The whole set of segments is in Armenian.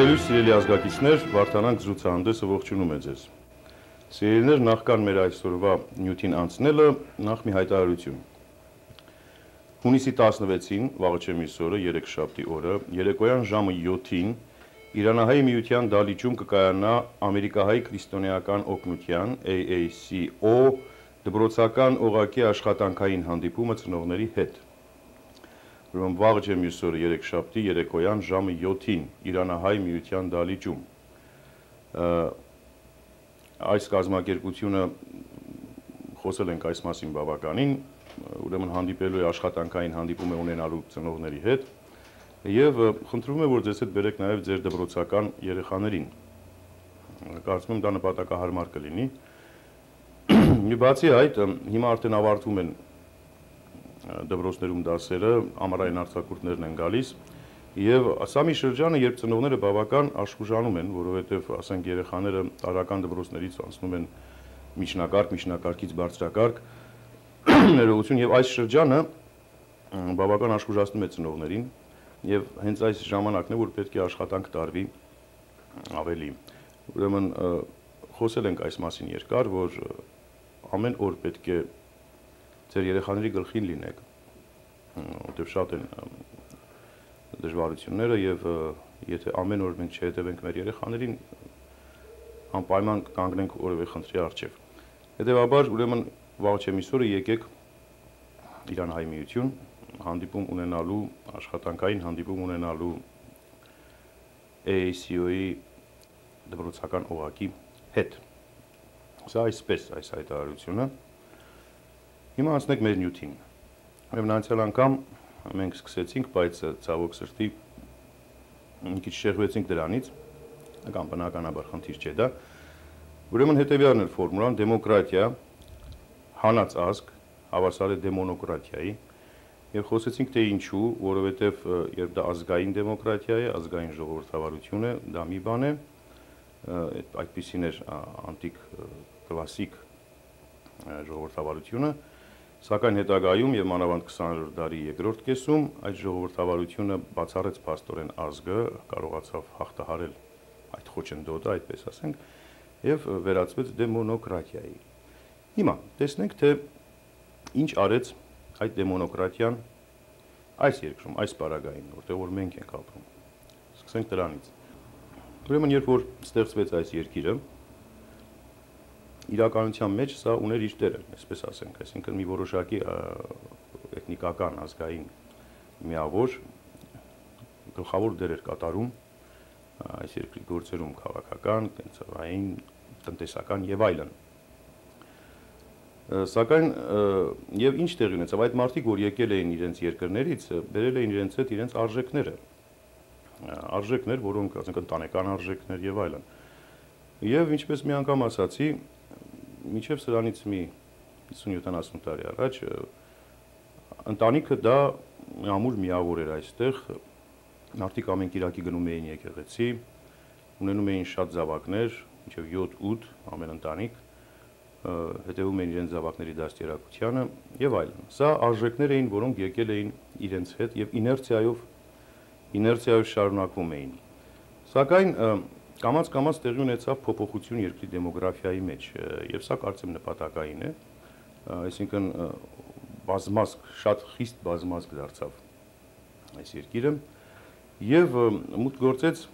Բարելույս սիրելի ազգակիցներ, Վարդանանք զրուցահանդեսը ողջունում է ձեզ։ Սիրելիներ, նախքան մեր այսօրվա նյութին անցնելը, նախ մի հայտարարություն։ Հունիսի 16-ին, վաղը չեմիսօրը, երեքշաբթի օրը, երեկոյան ժամը 7-ին Իրանահայի միության դալիճում կկայանա Ամերիկահայ քրիստոնեական օգնության AACO դպրոցական օղակի աշխատանքային հանդիպումը ծնողների հետ։ Ուրեմն վաղը չեմիսօրը, երեքշաբթի երեկոյան ժամը 7-ին Իրանահայ միության դալիճում։ Այս կազմակերպությունը խոսել ենք այս մասին բավականին, ուրեմն հանդիպելու է աշխատանքային հանդիպում է ունենալու ծնողների հետ եւ խնդրում եմ որ ձեզ հետ բերեք նաեւ ձեր դպրոցական երեխաներին։ Կարծում եմ դա նպատակահարմար կլինի։ Մի բացի այդ, հիմա արդեն ավարտվում են դպրոցներում դասերը, ամառային արձակուրդներն են գալիս եւ սա մի շրջան է, երբ ծնողները բավական աշխուժանում են, որովհետեւ ասենք երեխաները տարական դպրոցներից անցնում են միջնակարգից բարձրակարգ ներողություն եւ այս շրջանը բավական աշխուժացնում է ծնողներին եւ հենց այս ժամանակն է, որ պետք է աշխատանք տարվի ավելի։ Ուրեմն խոսել ենք այս մասին երկար, որ ամեն օր պետք է ձեր երեխաների գլխին լինեք, որտեղ շատ են դժվարությունները եւ եթե ամեն օր մենք չհետևենք մեր երեխաներին, անպայման կանգնենք որևէ խնդրի առջեւ։ Հետեւաբար, ուրեմն վաղ չեմիսօրը եկեք Իրանահայ միություն հանդիպում ունենալու, աշխատանքային հանդիպում ունենալու AACO-ի դպրոցական օղակի հետ։ Սա այսպես այս հայտարարությունը։ Հիմա անցնենք մեր նյութին։ Ուրեմն անցյալ անգամ մենք սկսեցինք, բայց ցավոք սրտի մի քիչ շեղվեցինք դրանից, կամ բնականաբար խնդիր չէ դա։ Ուրեմն հետեւյալն էր ֆորմուլան՝ դեմոկրատիա, հանած ազգ, հավասար է դեմոնոկրատիայի, եւ խոսեցինք թե ինչու, որովհետեւ երբ դա ազգային դեմոկրատիա է, ազգային ժողովրդավարություն է, դա մի բան է, այդպիսին էր անտիկ կլասիկ ժողովրդավարությունը, սակայն հետագայում եւ մանավանդ 20-րդ դարի երկրորդ կեսում այդ ժողովրդավարությունը բացառեց փաստորեն ազգը, կարողացավ հաղթահարել այդ խոչընդոտը, այդպես ասենք, եւ վերածվեց դեմոնոկրատիայի։ Հիմա տեսնենք թե ինչ արեց այդ դեմոնոկրատիան այս երկրում, այս պարագային, որտեղ որ մենք ենք ապրում։ Սկսենք դրանից։ Ուրեմն երբ որ ստեղծվեց այս երկիրը, իրականության մեջ սա ուներ իր տերը, այսպես ասենք, այսինքն մի որոշակի էթնիկական ազգային միավոր գլխավոր դեր էր կատարում այս երկրի գործերում քաղաքական, տնտեսային, տնտեսական եւ այլն։ Սակայն եւ ինչ տեղի ունեցավ, այդ մարդիկ, որ եկել էին իրենց երկրներից, բերել էին իրենց հետ իրենց արժեքներ, որոնք ասենք ընտանեկան արժեքներ եւ այլն։ Եվ ինչպես մի անգամ ասացի, մինչև սրանից մի 50-70 տարի առաջ ընտանիքը դա ամուր միավոր էր այստեղ, մարդիկ ամեն կիրակի գնում էին եկեղեցի, ունենում էին շատ զավակներ, մինչև 7-8 ամեն ընտանիք, հետևում էին իրենց զավակների դաստիարակությանը եւ այլն։ Սա արժեքներ էին, որոնք եկել էին իրենց հետ եւ իներցիայով շարունակվում էին։ Սակայն կամաց տեղի ունեցավ փոփոխություն երկրի դեմոգրաֆիայի մեջ եւ սա կարծեմ նպատակային է, այսինքն բազմազգ, շատ խիստ բազմազգ դարձավ այս երկիրը եւ մուտք գործեց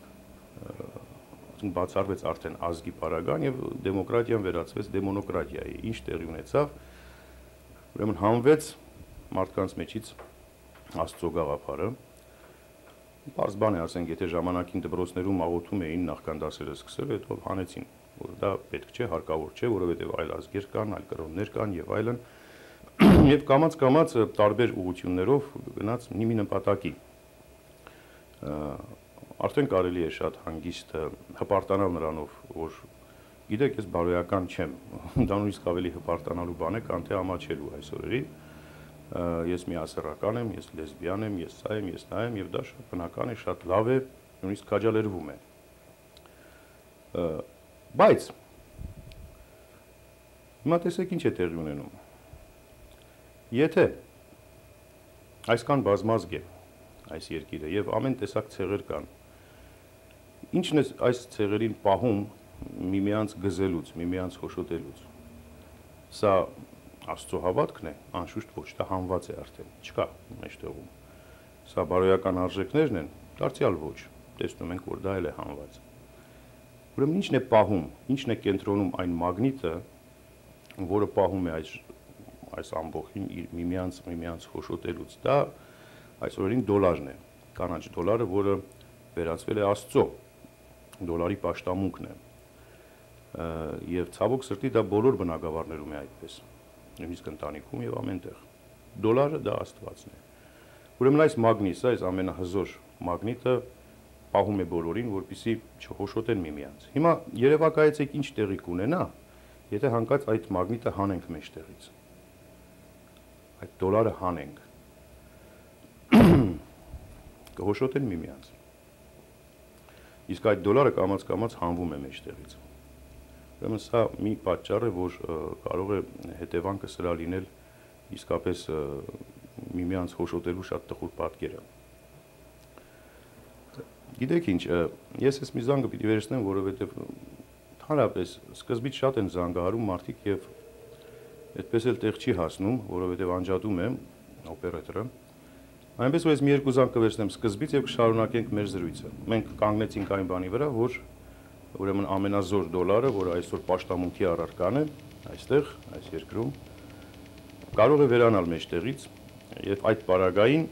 բացառվեց արդեն ազգի պարագան եւ դեմոկրատիան վերածվեց դեմոնոկրատիայի, ինչ տեղի ունեցավ, ուրեմն հանվեց մարդկանց մեջից Աստծո գաղափարը, բարձ բան է ասենք, եթե ժամանակին դպրոցներում աղոթում էին նախքան դասերը սկսել, հետո հանեցին, որ դա պետք չէ, հարկավոր չէ, որովհետեւ այլ ազգեր կան, այլ կրոններ կան եւ այլն, եւ կամաց տարբեր ուղղություններով գնաց մի նպատակի։ Արդեն կարելի է շատ հանգիստ հպարտանալ նրանով, որ գիտեք, ես բարոյական չեմ, դա նույնիսկ ավելի հպարտանալու բան է, քան թե ամաչելու այս օրերին, ես միասեռական եմ, ես լեսբիան եմ, ես սա եմ, ես նա եմ, եւ դա շատ բնական է, շատ լավ է, նույնիսկ քաջալերվում է։ Բայց հիմա տեսեք ինչ է տեղի ունենում։ Եթե այսքան բազմազգ է այս երկիրը եւ ամեն տեսակ ցեղեր կան, Ինչն է այս ցեղերին պահում միմյանց գզելուց, միմյանց խոշոտելուց։ Սա Աստծո հավատքն է, անշուշտ ոչ, դա հանված է արդեն, չկա մեջտեղում։ Սա բարոյական արժեքներն են, դարձյալ ոչ, տեսնում ենք, որ դա էլ է հանված։ Ուրեմն ինչն է պահում, ինչն է կենտրոնում այն մագնիտը, որը պահում է այս ամբողջին իր միմյանց խոշոտելուց։ Դա այս օրերին դոլարն է, կանաչ դոլարը, որը վերածվել է Աստծո, դոլարի պաշտամունքն է։ Եվ ցավոք սրտի դա բոլոր բնակավարներում է այդպես, նույնիսկ ընտանիքում եւ ամենտեղ։ Դոլարը դա Աստվածն է։ Ուրեմն այս մագնիսը, այս ամենահզոր մագնիտը պահում է բոլորին, որպեսզի չխոշոտեն միմյանց։ Հիմա երևակայեցեք ինչ տեղի կունենա, եթե հանկարծ այդ մագնիտը հանենք մեջտեղից։ Այդ դոլարը հանենք։ Կխոշոտեն միմյանց։ Իսկ այդ դոլարը կամաց-կամաց հանվում է մեջտեղից։ Ուրեմն սա մի պատճառ է, որ կարող է հետևանքը սրա լինել իսկապես միմյանց խոշոտելու շատ տխուր պատկերը։ Գիտեք ինչ, ես այս մի զանգը պիտի վերցնեմ, որովհետև հանրապես սկզբից շատ են զանգահարում մարդիկ եւ այդպես էլ տեղ չի հասնում, որովհետև անջատում է օպերատորը։ Այնպես որ ես մի երկու զանգ կվերցնեմ սկզբից եւ կշարունակենք մեր զրույցը։ Մենք կանգնեցինք այն բանի վրա, որ ուրեմն ամենազոր դոլարը, որը այսօր պաշտամունքի առարկան է, այստեղ, այս երկրում, կարող է վերանալ մեջտեղից եւ այդ պարագային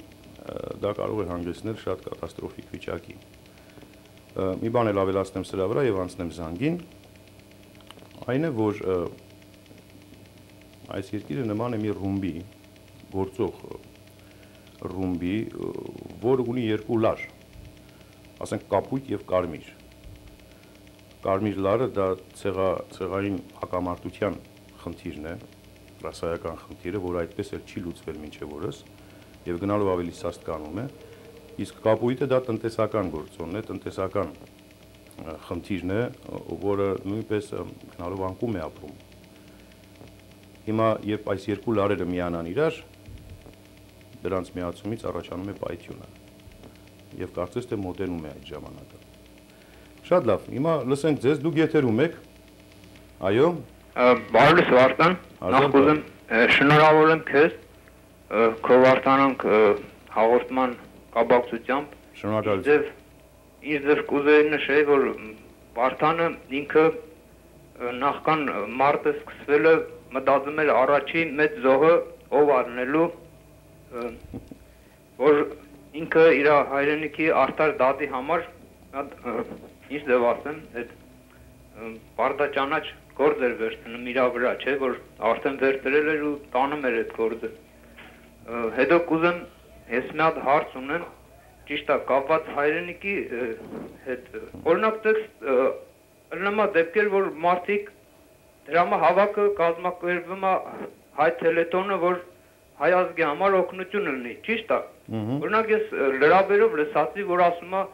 դա կարող է հանգեցնել շատ կատաստրոֆիկ վիճակի։ Մի բան էլ ավելացնեմ սրա վրա եւ անցնեմ զանգին, այն է, որ այս երկիրը նման է մի ռումբի, գործող ռումբի, որը ունի երկու լար, ասենք կապույտ եւ կարմիր։ Կարմիր լարը դա ցեղային հակամարտության խնդիրն է, ռասայական խնդիրը, որը այդպես էլ չի լուծվել մինչև օրս եւ գնալով ավելի սաստկանում է, իսկ կապույտը դա տնտեսական գործոն է, տնտեսական խնդիրն է, որը նույնպես գնալով անկում է ապրում։ Հիմա երբ այս երկու լարերը միանան իրար, դրանց միացումից առաջանում է պայթյունը եւ կարծես թե մոտենում է այդ ժամանակը։ Շատ լավ, հիմա լսենք ձեզ, դուք եթերում եք։ Այո։ Բարև Վարդան, նախ ուզում շնորհավոր եմ քեզ քո Վարդանանք հաղորդման կապակցությամբ։ Շնորհակալություն։ Ինձ կուզեի նշել, որ Վարդանը ինքը նախքան մարտը սկսվելը մտածում էր առաջին մեծ զոհը ով առնելու, որ ինքը իր հայրենիքի արդար դատի համար ինչ դեպ ասեմ, այդ բարդաճանաչ գործ էր վերցնում իր վրա, չէ, որ արդեն վերցրել էր ու տանում էր այդ գործը։ Հետո կուզեմ ես մի հատ հարց ունեմ, ճիշտ է, կապված հայրենիքի հետ։ Օրինակ տեքստ նման դեպքեր, որ մարդիկ դրամա հավաքը կազմակերպվում է հայ թելետոնը, որ հայ ազգի համար օգնություն լինի, ճիշտ է։ Օրինակ ես լրաբերով լսացի, որ ասում է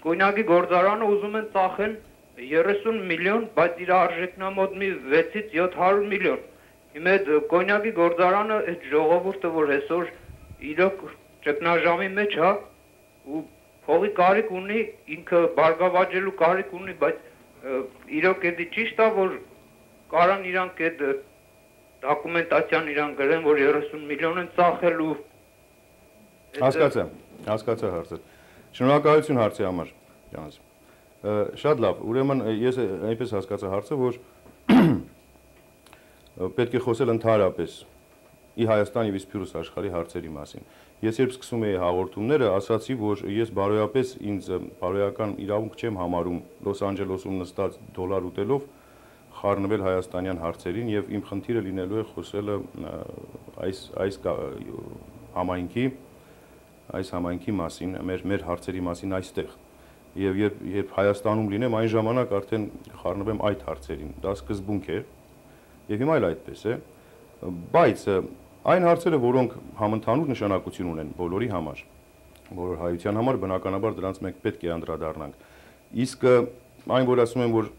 կոնյակի գործարանը ուզում են ծախեն 30 միլիոն, բայց իր արժեքն է մոտ մի 6-ից 700 միլիոն։ Հիմա այդ կոնյակի գործարանը այդ ժողովուրդը, որ այսօր իրոք ճգնաժամի մեջ է ու փողի կարիք ունի, ինքը բարգավաճելու կարիք ունի, բայց իրոք էդի ճիշտ է, որ կարան իրանք այդ դոկումենտացիան իրան գրեն, որ 30 միլիոն են ծախելու։ Հասկացա հարցը։ Շնորհակալություն հարցի համար, ջանս։ Շատ լավ, ուրեմն ես այնպես հասկացա հարցը, որ պետք է խոսել ընդհանրապես ի Հայաստան եւ Իսպիրոս աշխարհի հարցերի մասին։ Ես երբ սկսում էի հաղորդումները, ասացի, որ ես բարոյապես ինձ բարոյական իրավունք չեմ համարում Լոս Անջելեսում նստած դոլար ուտելով խառնվել հայաստանյան հարցերին եւ իմ խնդիրը լինելու է խոսելը այս համայնքի մասին, մեր հարցերի մասին այստեղ։ Եվ երբ Հայաստանում լինեմ, այն ժամանակ արդեն խառնվեմ այդ հարցերին։ Դա սկզբունք է։ Եվ հիմա էլ այդպես է։ Բայց այն հարցերը, որոնք համընդհանուր նշանակություն ունեն բոլորի համար, բոլոր հայության համար, բնականաբար դրանց մենք պետք է անդրադառնանք։ Իսկ այն, որ ասում եմ, որ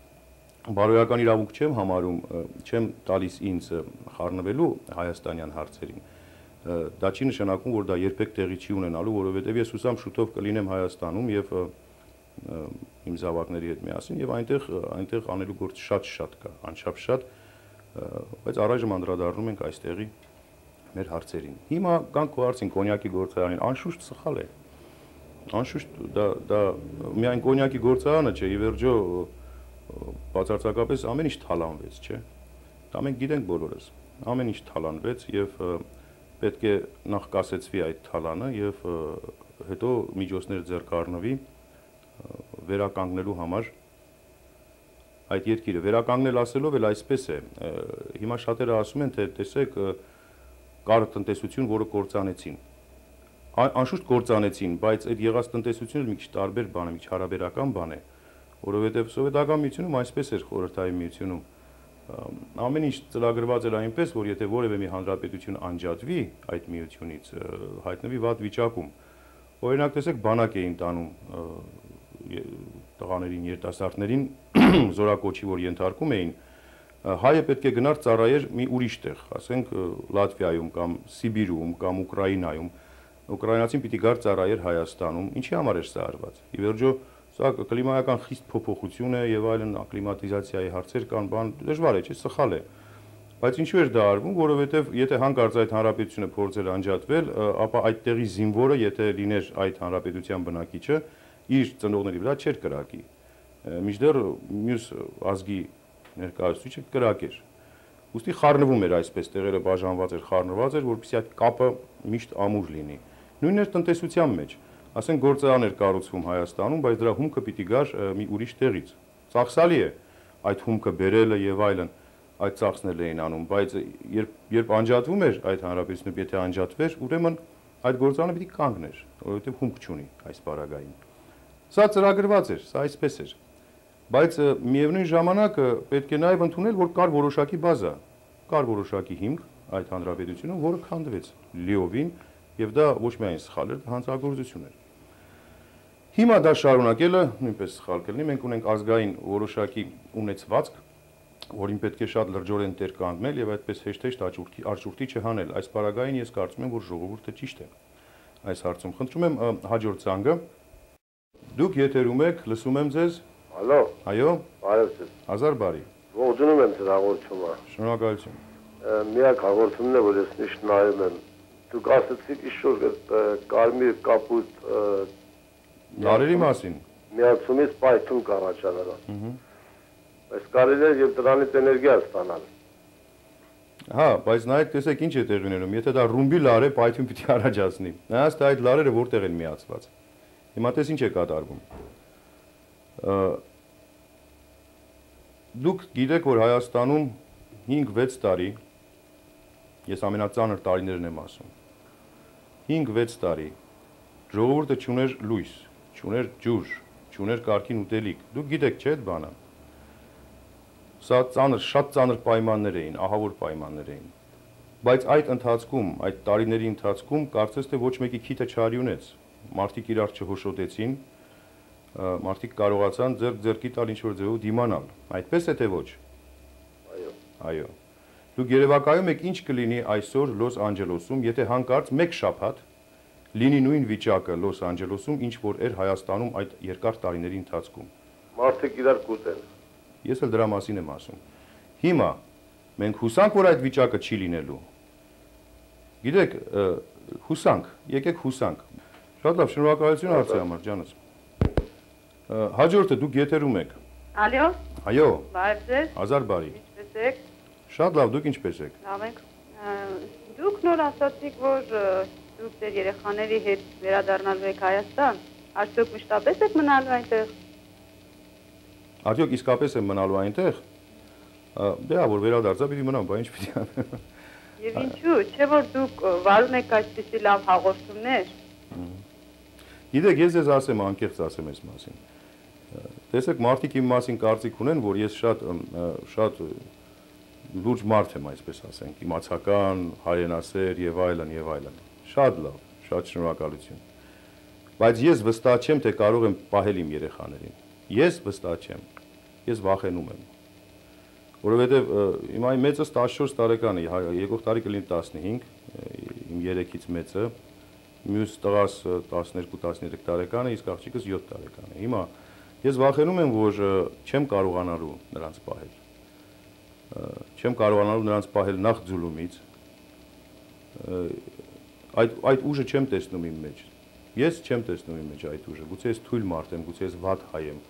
բարոյական իրավունք չեմ համարում, չեմ տալիս ինձ խառնվելու հայաստանյան հարցերին, դա չի նշանակում, որ դա երբեք տեղի չի ունենալու, որովհետև ես հուսամ շուտով կլինեմ Հայաստանում եւ իմ զավակների հետ միասին եւ այնտեղ անելու գործ շատ կա, անչափ շատ, բայց առայժմ անդրադառնում ենք այստեղի մեր հարցերին։ Հիմա կանք քո հարցին կոնյակի գործարանին, անշուշտ սխալ է։ Անշուշտ դա միայն կոնյակի գործարանը չէ, ի վերջո բացարձակապես ամեն ինչ թալանվեց, չէ։ Դա մենք գիտենք բոլորս։ Ամեն ինչ թալանվեց եւ պետք է նախ կասեցվի այդ թալանը եւ հետո միջոցներ ձեռք առնվի վերականգնելու համար այդ երկիրը։ Վերականգնել ասելով էլ այսպես է։ Հիմա շատերը ասում են, թե տեսեք, կար տնտեսություն, որը կործանեցին։ Անշուշտ կործանեցին, բայց այդ եղած տնտեսությունը մի քիչ տարբեր բան է, մի քիչ հարաբերական բան է, որովհետև սովետական միությունում այսպես էր, խորհրդային միությունում ամեն ինչ ծրագրված էր այնպես, որ եթե որևէ մի հանրապետություն անջատվի այդ միությունից, հայտնվի վատ վիճակում։ Օրինակ տեսեք, բանակ էին տանում տղաներին, երիտասարդներին զորակոչի, որ ենթարկում էին, հայը պետք է գնար ծառայեր մի ուրիշ տեղ, ասենք Լատվիայում կամ Սիբիրում կամ Ուկրաինայում, ուկրաինացին պիտի գար ծառայեր Հայաստանում, ինչի համար էր սա արված։ Ի վերջո սա կլիմայական խիստ փոփոխություն է եւ այլն, ակլիմատիզացիայի հարցեր կան, բան դժվար է, չէ, սխալ է։ Բայց ինչու էր դա արվում, որովհետեւ եթե հանկարծ այդ հանրապետությունը փորձեր անջատվել, ապա այդտեղի զինվորը, եթե լիներ այդ հանրապետության բնակիչը, իր ծնողների վրա չէր կրակի։ Մինչդեռ մյուս ազգի ներկայացուցիչը կրակեր։ Ուստի խառնվում էր այսպես, տեղերը բաժանված էր, խառնված էր, որպեսզի այդ կապը միշտ ամուր լինի։ Նույնն էր տնտեսության մեջ։ Ասենք գործարան էր կառուցվում Հայաստանում, բայց դրա հումքը պիտի գար մի ուրիշ տեղից։ Ծախսալի է այդ հումքը բերելը եւ այլն, այդ ծախսնել էին անում, բայց երբ անջատվում էր այդ հանրապետությունը, եթե անջատվեր, ուրեմն այդ գործարանը պիտի կանգներ, որովհետեւ հումք չունի այս բaragային։ Սա ծրագրված էր, սա այսպես էր։ Բայց միևնույն ժամանակ պետք է նաև ընդունել, որ կար որոշակի բազա, կար որոշակի հիմք այդ հանրապետությունում, որը քանդվեց լիովին, եւ դա ոչ միայն սխալ էր, հանցագործություն էր։ Հիմա դա շարունակելը նույնպես սխալ կլինի, մենք ունենք ազգային որոշակի ունեցվածք, որին պետք է շատ լրջորեն տեր կանգնել եւ այդպես հեշտ արջուրդի չհանել։ Այս բaragային ես կարծում եմ, որ ժողովուրդը ճիշտ է այս հարցում։ Խնդրում եմ հաջորդ ցանկը։ Դուք եթերում եք, լսում եմ ձեզ։ Ալո։ Այո։ Բարև ձեզ։ Հազար բարի։ Ողջունում եմ ձեր հաղորդումը։ Շնորհակալություն։ Միակ հաղորդումն է, որ ես միշտ նայում եմ։ Դուք ասացիք իշոր կարմիր կապույտ լարերի մասին։ Միացումից պայթուն կառաջանալը։ Այս կարելի է եւ դրանից էներգիա ստանալ։ Հա, բայց նայեք, տեսեք ինչ է տեղի ունենում։ Եթե դա ռումբի լար է, պայթյուն պիտի առաջացնի։ Նայած թե այդ լարերը որտեղ են միացված։ Հիմա տես ինչ է կատարվում։ Դուք գիտեք, որ Հայաստանում 5-6 տարի, ես ամենածանր տարիներն եմ ասում, 5-6 տարի ժողովուրդը չուներ լույս, չուներ ջուր, չուներ կարգին ուտելիք։ Դուք գիտեք, չէ՞ այդ բանը։ Սա շատ ծանր պայմաններ էին, ահավոր պայմաններ էին։ Բայց այդ ընթացքում, այդ տարիների ընթացքում կարծես թե ոչ մեկի քիթը չարյունեց։ Մարդիկ իրար չհոշոտեցին, մարդիկ կարողացան ձեռքի տալ ինչ-որ ձևով դիմանալ։ Այդպես է թե ոչ։ Այո։ Այո։ Դուք երևակայում եք ինչ կլինի այսօր Լոս Անջելեսում, եթե հանկարծ մեկ շաբաթ լինի նույն վիճակը Լոս Անջելեսում, ինչ որ էր Հայաստանում այդ երկար տարիների ընթացքում։ Մարդիկ իրար կուտեն։ Ես էլ դրա մասին եմ ասում։ Հիմա մենք հուսանք, որ այդ վիճակը չի լինելու։ Գիտեք, հուսանք, եկեք հուսանք։ Շատ լավ, շնորհակալություն հարցի համար, ջանս։ Հաջորդը դուք եթերում եք։ Ալո։ Այո։ Բարև ձեզ։ Հազար բարի։ Ինչպե՞ս եք։ Շատ լավ, դուք ինչպե՞ս եք։ Լավ ենք։ Դուք նոր ասացիք, որ դուք ձեր երեխաների հետ վերադառնալու եք Հայաստան։ Արդյոք մշտապես եք մնալու այնտեղ։ Արդյոք իսկապես եմ մնալու այնտեղ։ Դե, որ վերադարձա, պիտի մնամ, բա ինչ պիտի անեմ։ Եվ ինչու՞, չէ՞ որ դուք վարում եք այսպիսի լավ հաղորդումներ։ Գիտեք, ես ձեզ ասեմ, անկեղծ ասեմ այս մասին։ Տեսեք, մարդիկ իմ մասին կարծիք ունեն, որ ես շատ լուրջ մարդ եմ, այսպես ասենք, իմացական, հայրենասեր եւ այլն եւ այլն։ Շատ լավ, շատ շնորհակալություն։ Բայց ես վստահ չեմ, թե կարող եմ պահել իմ երեխաներին։ Ես վստահ չեմ։ Ես վախենում եմ։ Որովհետեւ հիմա իմ մեծը 14 տարեկան է, եկող տարի կլինի 15, իմ 3-ից մեծը, մյուս տղաս 12-13 տարեկան է, իսկ աղջիկս 7 տարեկան է։ Հիմա Ես վախենում եմ, որ չեմ կարողանալու նրանց պահել։ Չեմ կարողանալու նրանց պահել նախ ձուլումից։ Այդ ուժը չեմ տեսնում իմ մեջ։ Ես չեմ տեսնում իմ մեջ այդ ուժը։ Գուցե ես թույլ մարդ եմ, գուցե ես վատ հայ եմ,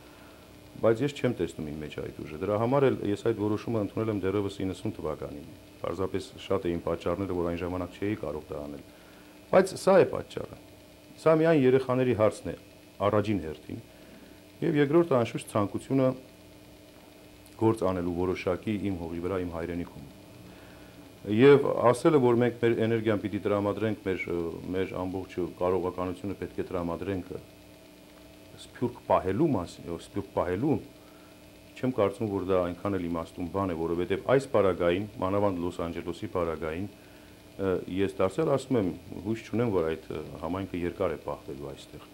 բայց ես չեմ տեսնում իմ մեջ այդ ուժը։ Դրա համար էլ ես այդ որոշումը ընդունել եմ դեռևս 90 թվականին։ Պարզապես շատ էին պատճառները, որ այն ժամանակ չէի կարող դա անել։ Բայց սա է պատճառը։ Սա միայն երեխաների հարցն է առաջին հերթին։ Եվ երկրորդը անշուշտ ցանկությունը գործ անելու որոշակի իմ հողի վրա, իմ հայրենիքում։ Եվ ասելը, որ մենք մեր էներգիան պիտի տրամադրենք, մեր ամբողջ կարողականությունը պետք է տրամադրենք սփյուռք պահելու մասին, սփյուռք պահելու, չեմ կարծում, որ դա այնքան էլ իմաստուն բան է, որովհետև այս պարագային, մանավանդ Լոս Անջելեսի պարագային, ես դարձյալ ասում եմ, հույս չունեմ, որ այդ համայնքը երկար է պահվելու այստեղ։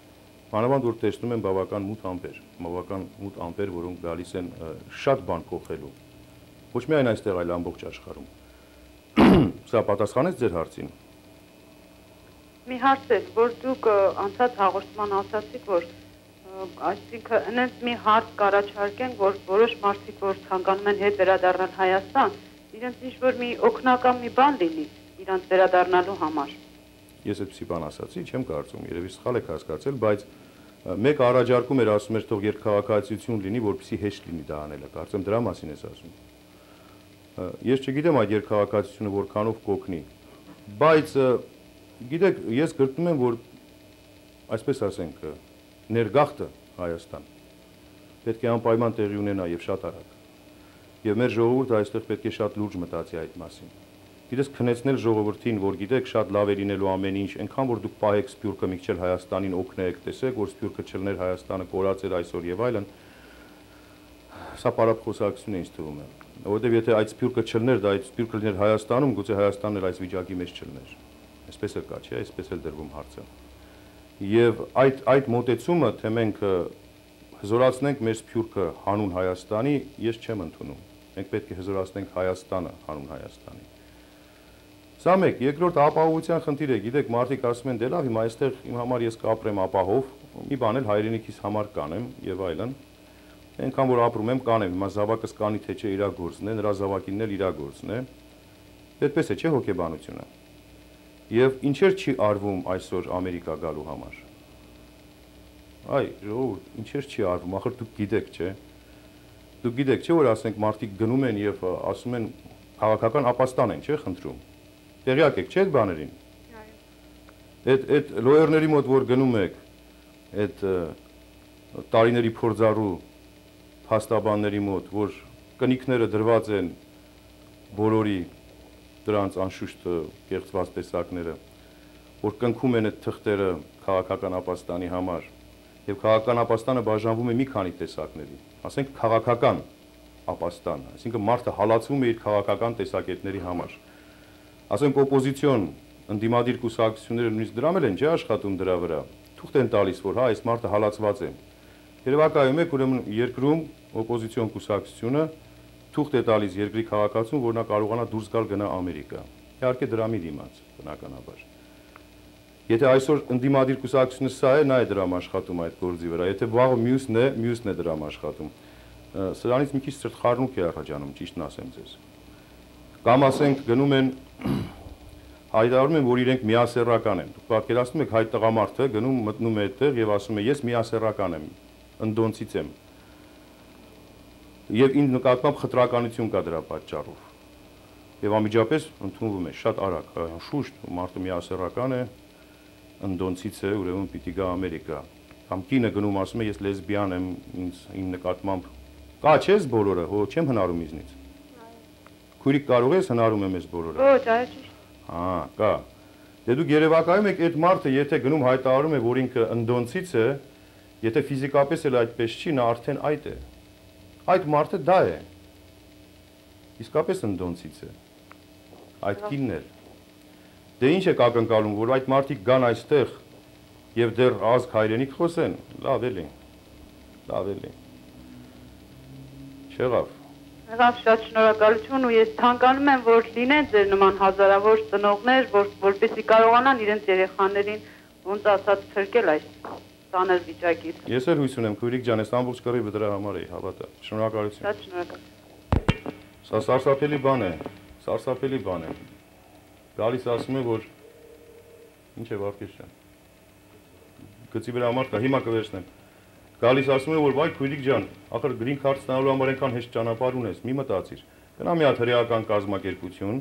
Մանավանդ որ տեսնում եմ բավական մութ ամպեր, որոնք գալիս են շատ բան փոխելու։ Ոչ միայն այստեղ, այլ ամբողջ աշխարհում։ Սա պատասխանեց ձեր հարցին։ Մի հարց է, որ դուք անցած հաղորդման ասացիք, որ այսինքն այնպես մի հարց կառաջարկեն, որ որոշ մարդիկ, որ ցանկանում են հետ վերադառնալ Հայաստան, իրենց ինչ-որ մի օգնական մի բան լինի իրենց վերադառնալու համար։ Ես այդպիսի բան ասացի, չեմ կարծում, երևի սխալ եք հասկացել, բայց մեկ առաջարկում էր ասում էր թող երկքաղաքացիություն լինի, որպեսզի հեշտ լինի դա անելը, կարծեմ դրա մասին ես ասում։ Ես չգիտեմ այդ երկքաղաքացիությունը որքանով կօգնի, բայց գիտեք, ես գտնում եմ, որ այսպես ասենք, ներգաղթը Հայաստան պետք է անպայման տեղի ունենա եւ շատ արագ։ Եվ մեր ժողովուրդը այստեղ պետք է շատ լուրջ մտածի այդ մասին։ Գիտես քնեցնել ժողովրդին, որ գիտեք շատ լավ է լինելու ամեն ինչ, այնքան որ դուք պահեք սփյուռքը մի քիչ Հայաստանին օգնեք, տեսեք, որ սփյուռքը չլներ Հայաստանը կորած էր այսօր եւ այլն։ Սա պարապխոսակցություն է ինձ թվում է։ Որովհետեւ եթե այդ սփյուռքը չլներ, դա այդ սփյուռքը լիներ Հայաստանում, գուցե Հայաստանն էլ այս վիճակի մեջ չլներ։ Այսպես էլ կա, չէ՞, այսպես էլ դրվում հարցը։ Եվ այդ մոտեցումը, թե մենք հզորացնենք մեր սփյուռքը հանուն Հայաստանի, ես չեմ ընդունում։ Մենք պետք է հզորացնենք Հայաստանը հանուն Հայաստանի։ Սա մեկ, երկրորդ ապահովության խնդիր է, գիտեք, մարդիկ ասում են, դե լավ, հիմա այստեղ իմ համար ես կապրեմ ապահով, մի բան էլ հայրենիքիս համար կանեմ եւ այլն։ Այնքան որ ապրում եմ, կանեմ, հիմա զավակս կանի թե չէ իր գործն է, նրա զավակինն էլ իր գործն է։ Այդպես է, չէ՞ հոգեբանությունը։ Եվ ինչեր չի արվում այսօր Ամերիկա գալու համար։ Այ, ժողովուրդ, ինչեր չի արվում, ախր դուք գիտեք, չէ՞։ Դուք գիտեք, չէ՞ որ ասենք մարդիկ գնում են եւ ասում են քաղաքական ապաստան են, չէ՞, խնդրում։ Տեղյակ եք, չէ՞ այդ բաներին։ Այդ լոյերների մոտ որ գնում եք, այդ տարիների փորձառու փաստաբանների մոտ, որ կնիքները դրված են բոլորի դրանց անշուշտ կեղծված տեսակները, որ կնքում են այդ թղթերը քաղաքական ապաստանի համար, եւ քաղաքական ապաստանը բաժանվում է մի քանի տեսակների, ասենք քաղաքական ապաստան, այսինքն մարդը հալածվում է իր քաղաքական տեսակետների համար։ Ասենք օպոզիցիոն ընդդիմադիր կուսակցությունները նույնիսկ դրամել են, չէ՞ աշխատում դրա վրա։ Թուղթ են տալիս, որ հա, այս մարդը հալածված է։ Երևակայում է, ուրեմն երկրում օպոզիցիոն կուսակցությունը թուղթ է տալիս երկրի քաղաքացուն, որ նա կարողանա դուրս գալ գնա Ամերիկա։ Իհարկե դրամի դիմաց, բնականաբար։ Եթե այսօր ընդդիմադիր կուսակցությունը սա է, նա է դրամ աշխատում այդ գործի վրա։ Եթե վաղը մյուսն է դրամ աշխատում։ Սրանից մի քիչ սրտխառնուկ է առաջանում, ճիշտն ասեմ ձեզ։ Կամ ասենք գնում են հայտարարում են, որ իրենք միասեռական են։ Դուք պատկերացնում եք հայ տղամարդը գնում մտնում է այդտեղ եւ ասում է ես միասեռական եմ, ընդդոնցից եմ։ Եվ ինձ նկատմամբ խտրականություն կա դրա պատճառով։ Եվ անմիջապես ընդունվում է շատ արագ, շուշտ մարդը միասեռական է, ընդդոնցից է, ուրեմն պիտի գա Ամերիկա։ Կամ կինը գնում ասում է ես լեսբիան եմ, իմ նկատմամբ կա չես բոլորը, հո չեմ հնարում ինձնից։ Քույրիկ կարող ես հնարում եմ ես բոլորը։ Ոչ, այո, ճիշտ։ Հա, կա։ Դե դուք երևակայում եք այդ մարդը, եթե գնում հայտարարում է, որ ինքը ընդդոնցից է, եթե ֆիզիկապես էլ այդպես չի, նա արդեն այդ է։ Այդ մարդը դա է։ Իսկապես ընդդոնցից է։ Այդ կինն էլ։ Դե ինչ եք ակնկալում, որ այդ մարդիկ գան այստեղ եւ դեռ ազգ հայրենիք խոսեն, լավ էլի։ Լավ էլի։ Չեղավ։ Եղավ, շատ շնորհակալություն ու ես ցանկանում եմ, որ լինեն ձեր նման հազարավոր ծնողներ, որպեսզի կարողանան իրենց երեխաներին ոնց ասած փրկել այս ծանր վիճակից։ Ես էլ հույս ունեմ, քույրիկ ջան, այս ամբողջ կռիվը դրա համար էի, հավատա։ Շնորհակալություն։ Շատ շնորհակալ։ Սա սարսափելի բան է, սարսափելի բան է։ Գալիս ասում է, որ ինչ է Վարդգես ջան։ Գծի վրա մարդ կա, հիմա կվերցնեմ։ Գալիս ասում է, որ վայ քույրիկ ջան, ախր green card ստանալու համար այնքան հեշտ ճանապարհ ունես, մի մտածիր։ Գնա մի հատ հրեական կազմակերպություն,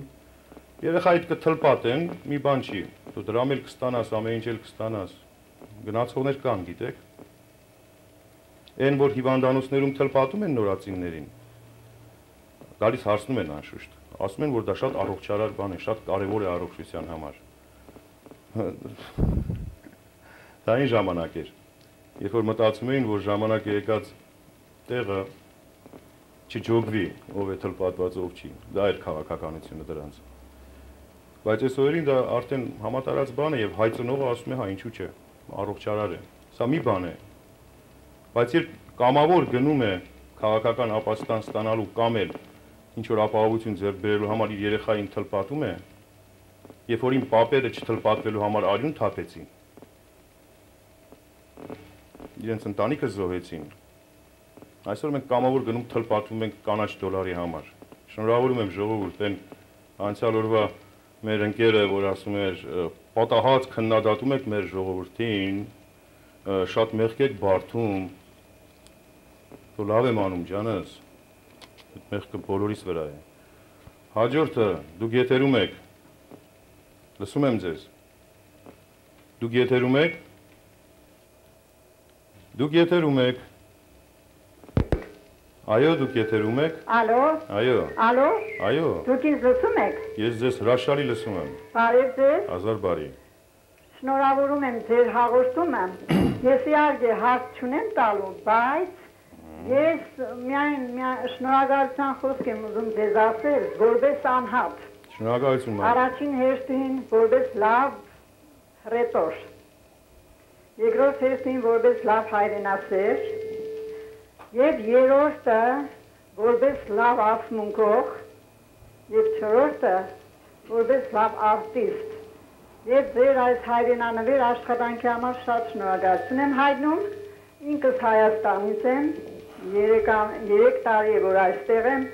երեխայիդ կթլպատեն, մի բան չի։ Դու դրամ էլ կստանաս, ամեն ինչ էլ կստանաս։ Գնացողներ կան, գիտեք։ Այն որ հիվանդանոցներում թլպատում են նորածիններին, գալիս հարցնում են անշուշտ։ Ասում են, որ դա շատ առողջարար բան է, շատ կարևոր է առողջության համար։ Դա այն ժամանակ էր, երբ որ մտածում էին, որ ժամանակը եկած տեղը չջոգվի, ով է թլպատված, ով չի։ Դա էր քաղաքականությունը դրանց։ Բայց այս օրերին դա արդեն համատարած բան է եւ հայ ծնողը ասում է, հա, ինչու՞ չէ, առողջարար է։ Սա մի բան է։ Բայց երբ կամավոր գնում է քաղաքական ապաստան ստանալու կամ էլ ինչ որ ապահովություն ձեռք բերելու համար իր երեխային թլպատում է, երբ որ իմ պապերը չթլպատվելու համար արյուն թափեցին, իրենց ընտանիքը զոհեցին, այսօր մենք կամավոր գնում թլպատվում ենք կանաչ դոլարի համար։ Շնորհավորում եմ ժողովուրդ, այն անցյալ օրվա մեր ընկերը, որ ասում էր, պատահած քննադատում եք մեր ժողովրդին, շատ մեղք եք բարդում, դու լավ եմ անում ջանս, այդ մեղքը բոլորիս վրա է։ Հաջորդը, դուք եթերում եք, լսում եմ ձեզ, դուք եթերում եք, դուք եթերում եք, այո, դուք եթերում եք, Ալո, այո, ալո, այո, դուք ինձ լսում եք, ես ձեզ հրաշալի լսում եմ, բարև ձեզ, հազար բարի։ շնորհավորում եմ ձեր հաղորդումը, ես իհարկե հարց չունեմ տալու, բայց ես միայն շնորհակալության խոսք եմ ուզում ձեզ ասել, որպես անհատ, Շնորհակալություն մայր։ առաջին հերթին որպես լավ հռետոր, երկրորդ հերթին որպես լավ հայրենասեր, եւ երրորդը որպես լավ ասմունքող եւ չորրորդը որպես լավ արտիստ եւ ձեր այս հայրենանվեր աշխատանքի համար շատ շնորհակալություն եմ հայտնում ինքս Հայաստանից եմ 3 տարի է որ այստեղ եմ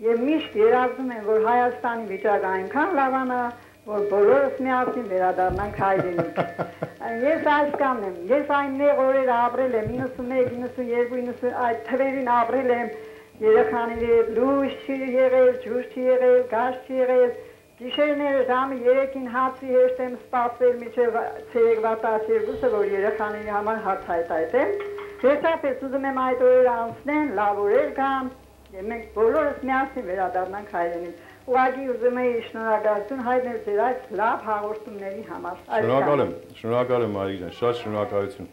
եւ միշտ երազում եմ որ Հայաստանի վիճակը այնքան լավանա որ բոլորս միասին վերադառնանք հայրենիք։ Ես հասկանում եմ, ես այն նեղ օրերը ապրել եմ 91, 92, 90 այդ թվերին ապրել եմ երեխաների հետ լույս չի եղել, ջուր չի եղել, գազ չի եղել, գիշերները ժամը 3-ին հացի հեշտ եմ սպասել մինչև ցերեկվա 12-ը որ երեխաների համար հաց հայտայտեմ։ Վերջապես ուզում եմ այդ օրերը անցնեն, լավ օրեր գան եւ մենք բոլորս միասին վերադառնանք հայրենիք։ Ուղղակի ուզում եի շնորհակալություն հայտնել ձեր այս լավ հաղորդումների համար։ Շնորհակալ եմ Մարիկ ջան, շատ շնորհակալություն։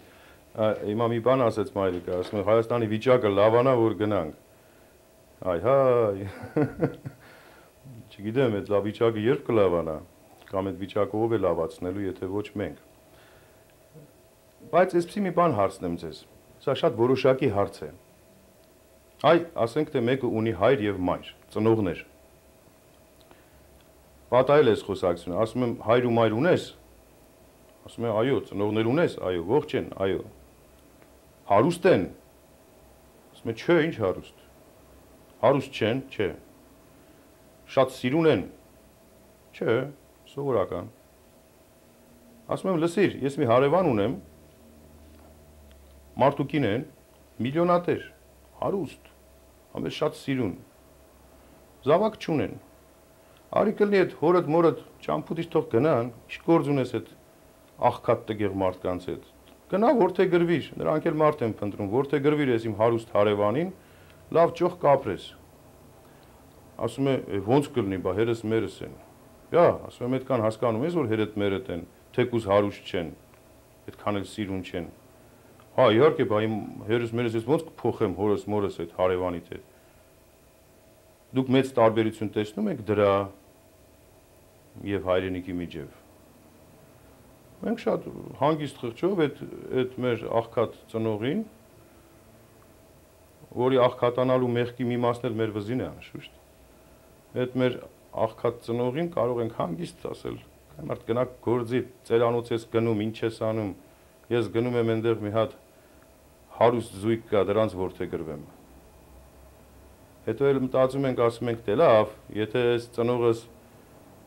Հիմա մի բան ասեց Մարիկը, ասում է Հայաստանի վիճակը լավանա որ գնանք։ Այ, չգիտեմ, այդ վիճակը երբ կլավանա, կամ այդ վիճակը ով է լավացնելու, եթե ոչ մենք։ Բայց այսպեսի մի բան հարցնեմ ձեզ։ Սա շատ որոշակի հարց է։ Այ, ասենք թե մեկը ունի հայր եւ մայր, ծնողներ։ Պատահել ես խոսակցությունը, ասում եմ հայր ու մայր ունես, ասում եմ այո, ծնողներ ունես, այո, ողջ են, այո, հարուստ են, ասում եմ չէ, ինչ հարուստ, հարուստ չեն, չէ, շատ սիրուն են, չէ, սովորական, ասում եմ լսիր, ես մի հարևան ունեմ, մարդուկին են, միլիոնատեր, հարուստ, ամեն շատ սիրուն, զավակ չունեն, Արի կլնի այդ հորդ մորդ ճամփուտից թող գնան, ինչ գործ ունես այդ աղքատ տգեղ մարդկանց հետ։ Գնա որթե գրվիր, նրանք էլ մարդ են փնտրում, որթե գրվիր ես իմ հարուստ հարևանին, լավ ճոխ կապրես։ Ասում է ոնց կլնի, բա հերս մերս են։ Բա, ասում եմ այդքան հասկանում ես որ հերդ մերդ են, թեկուզ հարուստ չեն, այդքան էլ սիրուն չեն։ Հա, իհարկե, բա իմ հերս մերս ես ոնց կփոխեմ հորս մորս այդ հարևանիդ հետ։ Դուք մեծ տարբերություն տեսնում եք դրա եւ հայրենիքի միջև։ Մենք շատ հանգիստ խղճով այդ մեր աղքատ ծնողին, որի աղքատանալու մեղքի մի մասն էլ մեր վզին է անշուշտ։ Այդ մեր աղքատ ծնողին կարող ենք հանգիստ ասել, մարդ գնա գործի, ծերանոց ես գնում, ինչ ես անում, ես գնում եմ այնտեղ մի հատ հարուստ զույգ կա, դրանց որդեգրվեմ։ Հետո էլ մտածում ենք, ասում ենք, դե լավ, եթե այս ծնողս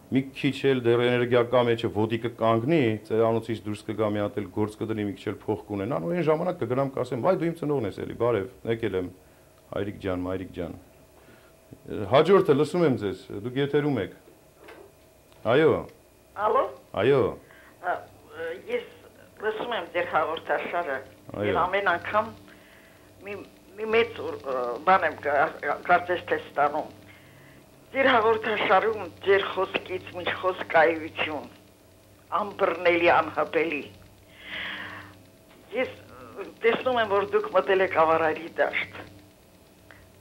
մի քիչ էլ դեռ էներգիակա մեջը ոդիկը կանգնի, ծերանոցից դուրս կգա մի հատ էլ գործ կդնի, մի քիչ էլ փող կունենա, ու այն ժամանակ կգնամ կասեմ, վայ դու իմ ծնողն ես էլի, բարև, եկել եմ, հայրիկ ջան, մայրիկ ջան։ Հաջորդը լսում եմ ձեզ, դուք եթերում եք։ Այո։ Ալո։ Այո։ Ես լսում եմ ձեր հաղորդաշարը, եւ ամեն անգամ մի մեծ բան եմ կարծես թե ստանում։ Ձեր հաղորդաշարում ձեր խոսքից մինչ խոսքայություն, անբռնելի, անհապելի։ Ես տեսնում եմ, որ դուք մտել եք ավարարի դաշտ։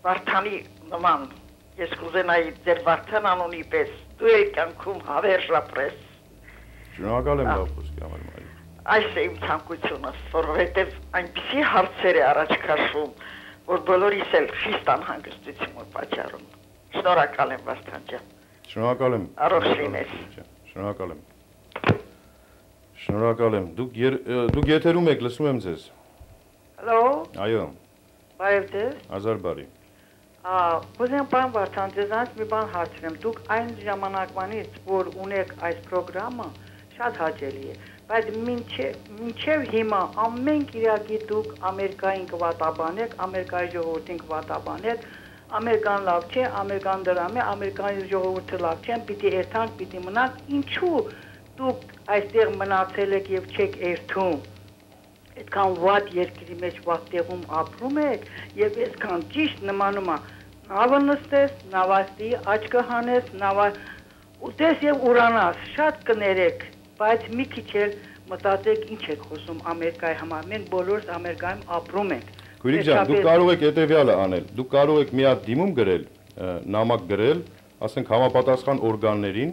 Վարդանի նման, ես կուզենայի ձեր Վարդան անունի պես, դու եք կյանքում հավերժ ապրես։ Շնորհակալ եմ լավ խոսքի համար, մայրիկ։ Այս է իմ ցանկությունս, որովհետև այնպիսի հարցեր է առաջ քաշվում, որ բոլորիս էլ խիստ անհանգստություն պատճառում։ Շնորհակալ եմ Վարդան ջան։ Շնորհակալ եմ։ Առողջ լինես։ Շնորհակալ եմ։ Շնորհակալ եմ։ Դուք եթերում եք, լսում եմ ձեզ։ Հալո։ Այո։ Բարև ձեզ։ Հազար բարի։ Ուզեմ պարոն Վարդան, ձեզանից մի բան հարցնեմ։ Դուք այն ժամանակվանից, որ ունեք այս ծրագրամը, շատ հաճելի է, բայց մինչև հիմա ամեն կիրակի դուք Ամերիկային կվատաբանեք, Ամերիկայի ժողովրդին կվատաբանեք, Ամերիկան լավ չէ, Ամերիկան դրամ է, Ամերիկայի ժողովուրդը լավ չէ, պիտի երթանք, պիտի մնանք, ինչու դուք այստեղ մնացել եք եւ չեք երթում։ Այդքան վատ երկրի մեջ վատ տեղում ապրում եք եւ այսքան ճիշտ նմանում է նավը նստես, նավաստի աչքը հանես, նավա ուտես եւ ուրանաս, շատ կներեք, բայց մի քիչ էլ մտածեք ինչ եք խոսում Ամերիկայի համար։ Մենք բոլորս Ամերիկայում ապրում ենք։ Քույրիկ ջան, դուք կարող եք հետեւյալը անել։ Դուք կարող եք մի հատ դիմում գրել, նամակ գրել, ասենք համապատասխան օրգաններին,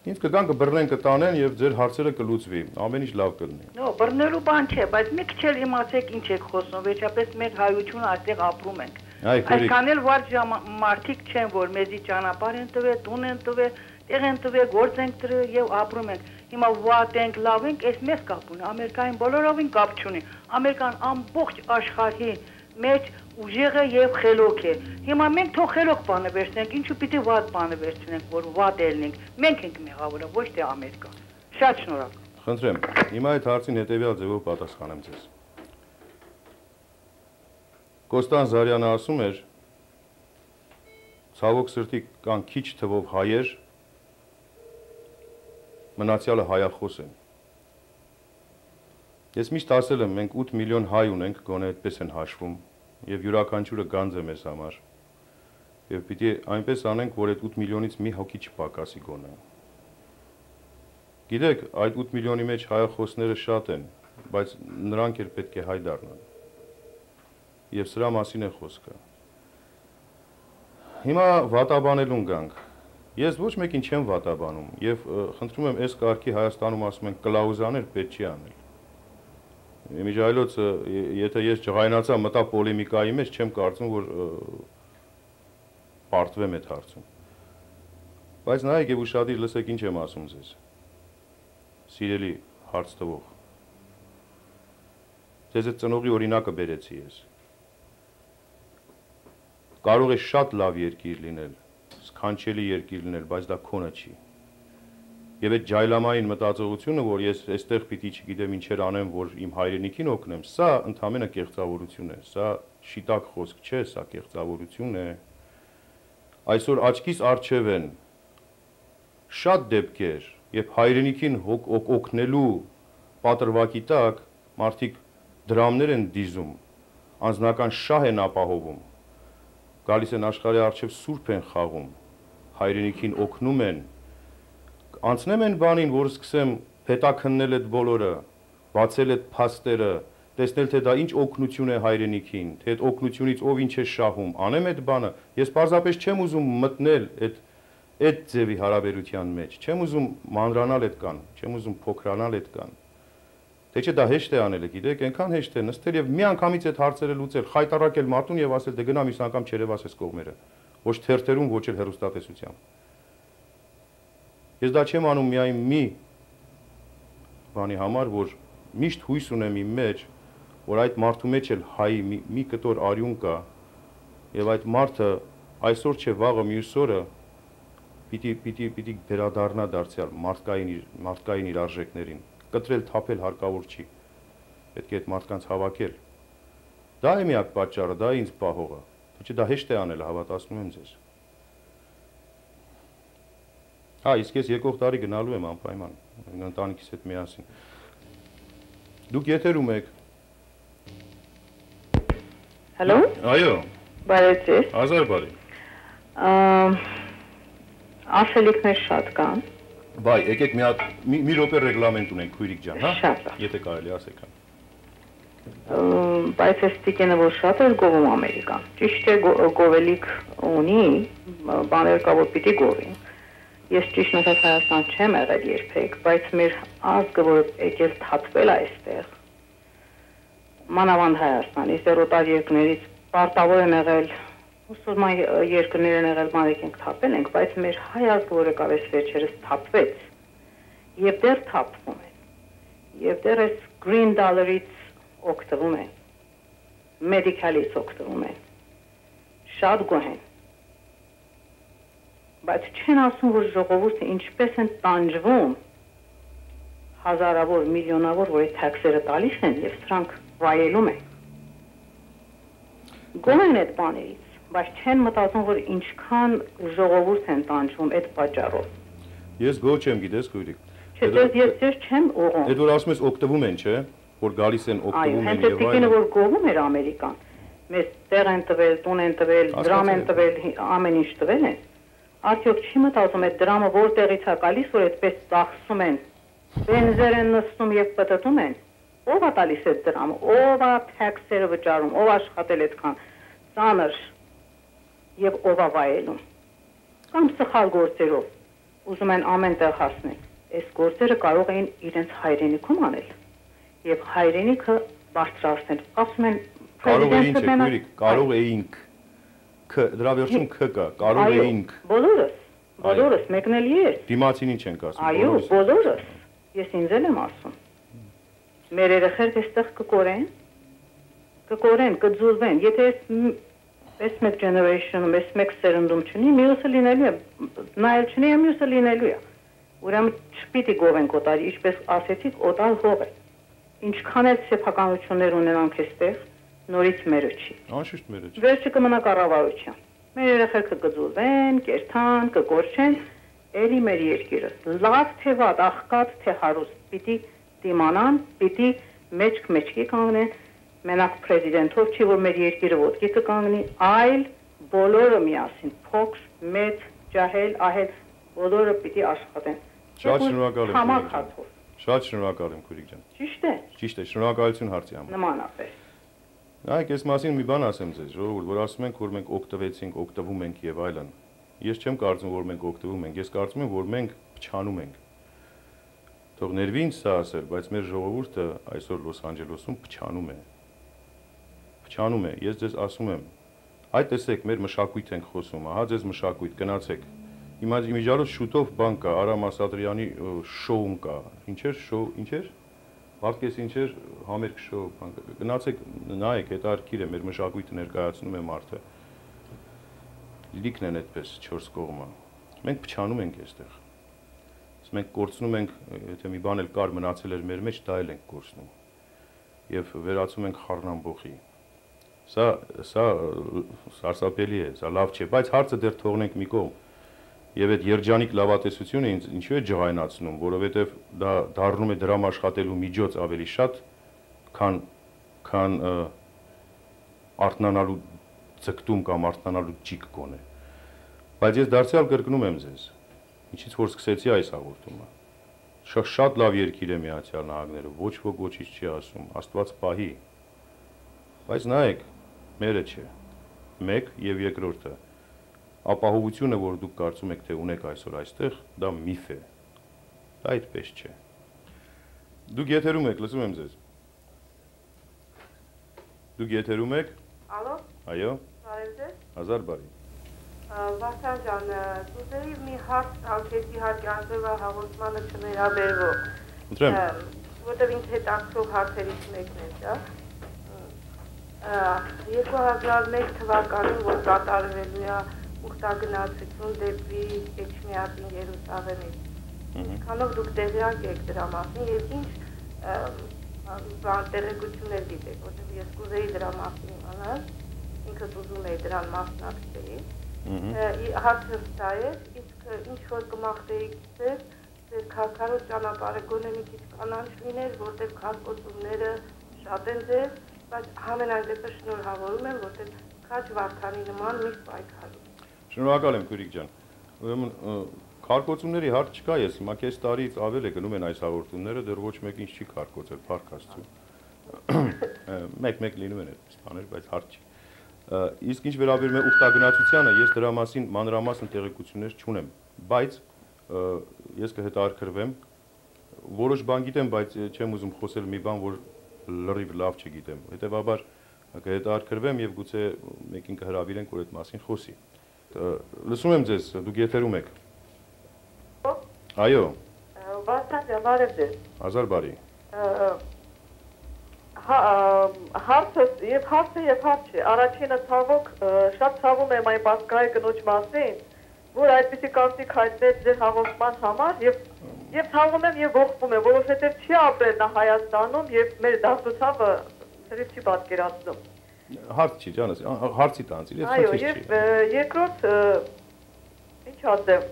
ինձ կգան կբռնեն, կտանեն եւ ձեր հարցերը կլուծվի։ Ամեն ինչ լավ կլինի։ Նո, բռնելու բան չէ, բայց մի քիչ էլ իմացեք ինչ եք խոսում, վերջապես մեր հայությունը այստեղ ապրում ենք։ Այսքան էլ վատ մարդիկ չեն, որ մեզի ճանապարհ են տվել, տուն են տվել, տեղ են տվել, գործ են տվել եւ ապրում ենք։ Հիմա վատ ենք, լավ ենք, այս մեզ կապ ունի, Ամերիկային բոլորովին կապ չունի։ Ամերիկան ամբողջ աշխարհի մեջ ուժեղ է եւ խելոք է։ Հիմա մենք թող խելոք բանը վերցնենք, ինչու պիտի վատ բանը վերցնենք, որ վատ ելնենք։ Մենք ենք մեղավորը, ոչ թե Ամերիկան։ Շատ շնորհակալ։ Խնդրեմ, հիմա այդ հարցին հետեւյալ ձևով պատասխանեմ ձեզ։ Կոստան Զարյանը ասում էր. ցավոք սրտի կան քիչ թվով հայեր, մնացյալը հայախոս են։ Ես միշտ ասել եմ, մենք 8 միլիոն հայ ունենք, գոնե այդպես են հաշվում, եւ յուրաքանչյուրը գանձ է մեզ համար։ Եվ պիտի այնպես անենք, որ այդ 8 միլիոնից մի հոգի չպակասի գոնե։ Գիտեք, այդ 8 միլիոնի մեջ հայախոսները շատ են, բայց նրանք էլ պետք է հայ դառնան։ Եվ սրա մասին է խոսքը։ Հիմա վատաբանելուն գանք։ Ես ոչ մեկին չեմ վատաբանում եւ խնդրում եմ այս կարգի Հայաստանում ասում են կլաուզաներ պետք չի անել։ Իմիջայլոց եթե ես ջղայնացա մտա պոլեմիկայի մեջ չեմ կարծում որ պարտվեմ այդ հարցում։ Բայց նայեք եւ ուշադիր լսեք ինչ եմ ասում ձեզ։ Սիրելի հարց տվող։ Ձեզ այդ ծնողի օրինակը բերեցի ես։ Կարող է շատ լավ երկիր լինել, սքանչելի երկիր լինել, բայց դա քոնը չի։ Եվ այդ ջայլամային մտածողությունը, որ ես այստեղ պիտի չգիտեմ ինչեր անեմ, որ իմ հայրենիքին օգնեմ, սա ընդհանրապես կեղծավորություն է, սա շիտակ խոսք չէ, սա կեղծավորություն է։ Այսօր աչքիս առջև են շատ դեպքեր, երբ հայրենիքին օգնելու պատրվակի տակ մարդիկ դրամներ են դիզում, անձնական շահ են ապահովում, գալիս են աշխարհի առջև սուրբ են խաղում, հայրենիքին օգնում են, անցնեմ են բանին, որ սկսեմ հետաքննել այդ բոլորը, բացել այդ փաստերը, տեսնել թե դա ինչ օգնություն է հայրենիքին, թե այդ օգնությունից ով ինչ է շահում, անեմ այդ բանը, ես պարզապես չեմ ուզում մտնել այդ ձևի հարաբերության մեջ, չեմ ուզում մանրանալ այդ կան, չեմ ուզում փոքրանալ այդ կան։ Թե չէ դա հեշտ է անելը, գիտեք, այնքան հեշտ է նստել եւ միանգամից այդ հարցերը լուծել, խայտարակել մարդուն եւ ասել դե գնամ իսկ անգամ չերևաս այս կողմերը, ոչ թերթերում, ոչ էլ հեռուստատեսությամբ։ Ես դա չեմ անում միայն մի բանի համար, որ միշտ հույս ունեմ իմ մեջ, որ այդ մարդու մեջ էլ հայի մի կտոր արյուն կա, եւ այդ մարդը այսօր չէ վաղը մյուս օրը պիտի վերադառնա դարձյալ մարդկային իր արժեքներին, կտրել թափել հարկավոր չի, պետք է այդ մարդկանց հավաքել, դա է միակ պատճառը, դա է ինձ պահողը, թե դա հեշտ է անել, հավատացնում եմ ձեզ, իսկ ես եկող տարի գնալու եմ անպայման, ընտանիքիս հետ միասին, դուք եթերում եք, Հալո, այո, բարև ձեզ, հազար բարի, ասելիքներ շատ կան, բայ, եկեք մի րոպե ռեգլամենտ ունենք քույրիկ ջան, հա, եթե կարելի ասեք, բայց այս տիկենը որ շատ էր գովում Ամերիկան, ճիշտ է գովելիք ունի, բաներ կա որ պիտի գովին, ես ճիշտ ասած Հայաստան չեմ եղել երբեք, բայց մեր ազգը որ եկել թափվել այստեղ, մանավանդ Հայաստանից, օտար երկրներից պարտավոր են եղել, մուսուլման երկրներ են եղել, մանրիկ ենք թափել ենք, բայց մեր հայ ազգը որ եկավ այս վերջերս թափվեց, եւ դեռ թափվում են, եւ դեռ այս green dollar-ից օգտվում են, մեդիկալից օգտվում են, շատ գոհ են, բայց չեն ասում, որ ժողովուրդը ինչպես են տանջվում, հազարավոր, միլիոնավոր, որ այդ թաքսերը տալիս են եւ սրանք վայելում են, գոհ են այդ բաներից, բայց չեն մտածում, որ ինչքան ժողովուրդ են տանջվում այդ պատճառով։ Ես գոհ չեմ, գիտես քույրիկ։ Չէ, ես չեմ ուղղում։ Այդ որ ասում ես օգտվում են, չէ՞, որ գալիս են օգտվում են եւ այլն։ Որ գովում էր Ամերիկան, մեզ տեղ են տվել, տուն են տվել, դրամ են տվել, ամեն ինչ տվել են։ Արդյոք չի մտածում այդ դրամը որտեղից է գալիս, որ այդպես ծախսում են, բենզեր են նստում եւ պտտում են։ Ո՞վ է տալիս այդ դրամը, ո՞վ է թաքսերը վճարում, ո՞վ աշխատել այդքան ծանր եւ ով է վայելում։ Կամ սխալ գործերով ուզում են ամեն տեղ հասնել։ Այս գործերը կարող էին իրենց հայրենիքում անել եւ հայրենիքը բարձրացնել։ Ասում են կարող էին, չէ, քույրիկ, կարող էինք դրա վերջում քը կա, կարող էինք։ Բոլորս, մեկն էլ ես։ Դիմացինին չենք ասում։ Այո, բոլորս։ Ես ինձ էլ եմ ասում։ Մեր երեխերք այստեղ կկորեն, կձուլվեն։ Եթե այս մեկ generation-ում, այս մեկ սերնդում չունի, մյուսը լինելու է, նայել չունի, մյուսը լինելու է։ Ուրեմն չպիտի գովենք օտարի, ինչպես ասեցիք, օտար հող է։ Ինչքան էլ սեփականություններ ունենանք այստեղ, նորից մերը չի։ Անշուշտ մերը չի։ Վերջը կմնա կառավարության։ Մեր երեխեքը կձուլվեն, կերթան, կգորչեն, էլի մեր երկիրը։ Լավ թե վատ, աղքատ թե հարուստ, պիտի դիմանան, պիտի մեջք-մեջքի կանգնեն, մենակ պրեզիդենտով չի, որ մեր երկիրը ոտքի կկանգնի, այլ բոլորը միասին, փոքր, մեծ, ջահել, ահել, բոլորը պիտի աշխատեն։ Շատ շնորհակալ եմ։ Համակարգով։ Շատ շնորհակալ եմ, քույրիկ ջան։ Ճիշտ է։ Ճիշտ է, շնորհակալություն հարցի համար։ Նմանապես։ Այ այս մասին մի բան ասեմ ձեզ, ժողովուրդ, որ ասում ենք, որ մենք օգտվեցինք, օգտվում ենք եւ այլն։ Ես չեմ կարծում, որ մենք օգտվում ենք, ես կարծում եմ, որ մենք փչանում ենք։ Թող ներվի ինձ սա ասել, բայց մեր ժողովուրդը այսօր Լոս Անջելեսում փչանում է։ Փչանում է, ես ձեզ ասում եմ, այ տեսեք, մեր մշակույթ ենք խոսում, ահա ձեզ մշակույթ, գնացեք։ Իմիջիալոց շուտով բան կա, Արամ Ասատրյանի շոուն կա։ Ինչեր շոու, ինչեր։ Վարկես ինչեր համերգ շոու, բան կա։ Գնացեք, նայեք, հետարքիր է, մեր մշակույթը ներկայացնում է մարդը։ Լիքն են այդպես 4 կողմը։ Մենք փչանում ենք այստեղ։ Մենք կորցնում ենք, եթե մի բան էլ կար մնացել էր մեր մեջ, դա էլ ենք կորցնում։ Եվ վերածում ենք խառնամբոխի։ Սա սարսափելի է, սա լավ չէ, բայց հարցը դեռ թողնենք մի կողմ։ Եվ այդ երջանիկ լավատեսությունը ինձ ինչու է ջղայնացնում, որովհետև դա դառնում է դրամ աշխատելու միջոց ավելի շատ, քան արթնանալու ձգտում կամ արթնանալու ճիգ գոնե։ Բայց ես դարձյալ կրկնում եմ ձեզ, ինչից որ սկսեցի այս հաղորդումը։ Շատ լավ երկիր է Միացյալ Նահանգները, ոչ ոք ոչինչ չի ասում, Աստված պահի։ Բայց նայեք, մերը չէ։ Մեկ եւ երկրորդը։ Ապահովությունը, որ դուք կարծում եք, թե ունեք այսօր այստեղ, դա միֆ է։ Դա այդպես չէ։ Դուք եթերում եք, լսում եմ ձեզ։ Դուք եթերում եք։ Ալո։ Այո։ Բարև ձեզ։ Հազար բարի։ Վարդան ջան, ուզեի մի հարց տալ, քեզ իհարկե այսօրվա հաղորդմանը չվերաբերվող։ Ընտրեմ։ որտեղ ինձ հետաքրող հարցերից մեկն է դա։ 2001 թվականին, որ կատարվելու է ուխտագնացություն դեպի Էջմիածին Երուսաղեմից։ Քանով դուք տեղյակ եք դրա մասին եւ ինչ տեղեկություններ գիտեք, որտեղ ես կուզեի դրա մասին իմանալ, ինքս ուզում եի դրան մասնակցեի։ Հարցը սա է, իսկ ինչ որ կմաղթեիք ձեզ քաղաքարոտ ճանապարհը գոնե մի քիչ կանանչ լիներ, որտեղ քարտոզումները շատ են ձեզ, բայց ամենայն դեպս շնորհավորում եմ, որտեղ քաջ Վարդանի նման միշտ պայքարում։ Շնորհակալ եմ Քյուրիկ ջան։ Ուրեմն քարկոծումների հարց չկա, ես հիմա քեզ տարից ավել է գնում են այս հաղորդումները, դեռ ոչ մեկին չի քարկոծել, փառք Աստծո։ Մեկ լինում են այդպես բաներ, բայց հարց չի։ Իսկ ինչ վերաբերում է ուխտագնացությանը, ես դրա մասին մանրամասն տեղեկություններ չունեմ, բայց ես կհետաքրքրվեմ, որոշ բան գիտեմ, բայց չեմ ուզում խոսել մի բան, որ լրիվ լավ չգիտեմ։ Հետևաբար կհետաքրքրվեմ եւ գուցե մեկին կհրավիրենք, որ այդ մասին խոսի։ Լսում եմ ձեզ, դուք եթերում եք։ Այո։ Վարդան ջան, բարև ձեզ։ Հազար բարի։ Հարցը եւ հարց չէ։ Առաջինը ցավոք շատ ցավում եմ այն բասկայի կնոջ մասին, որ այդպիսի կարծիք հայտնեց ձեր հաղորդման համար եւ ցավում եմ եւ ողջում եմ, որովհետեւ չի ապրել նա Հայաստանում եւ մեր դասուցավը դրիվ չի պատկերացնում։ Հարց չի, ջանս, հարցի տանցիր, ես այո, եւ երկրորդ ինչ ասեմ,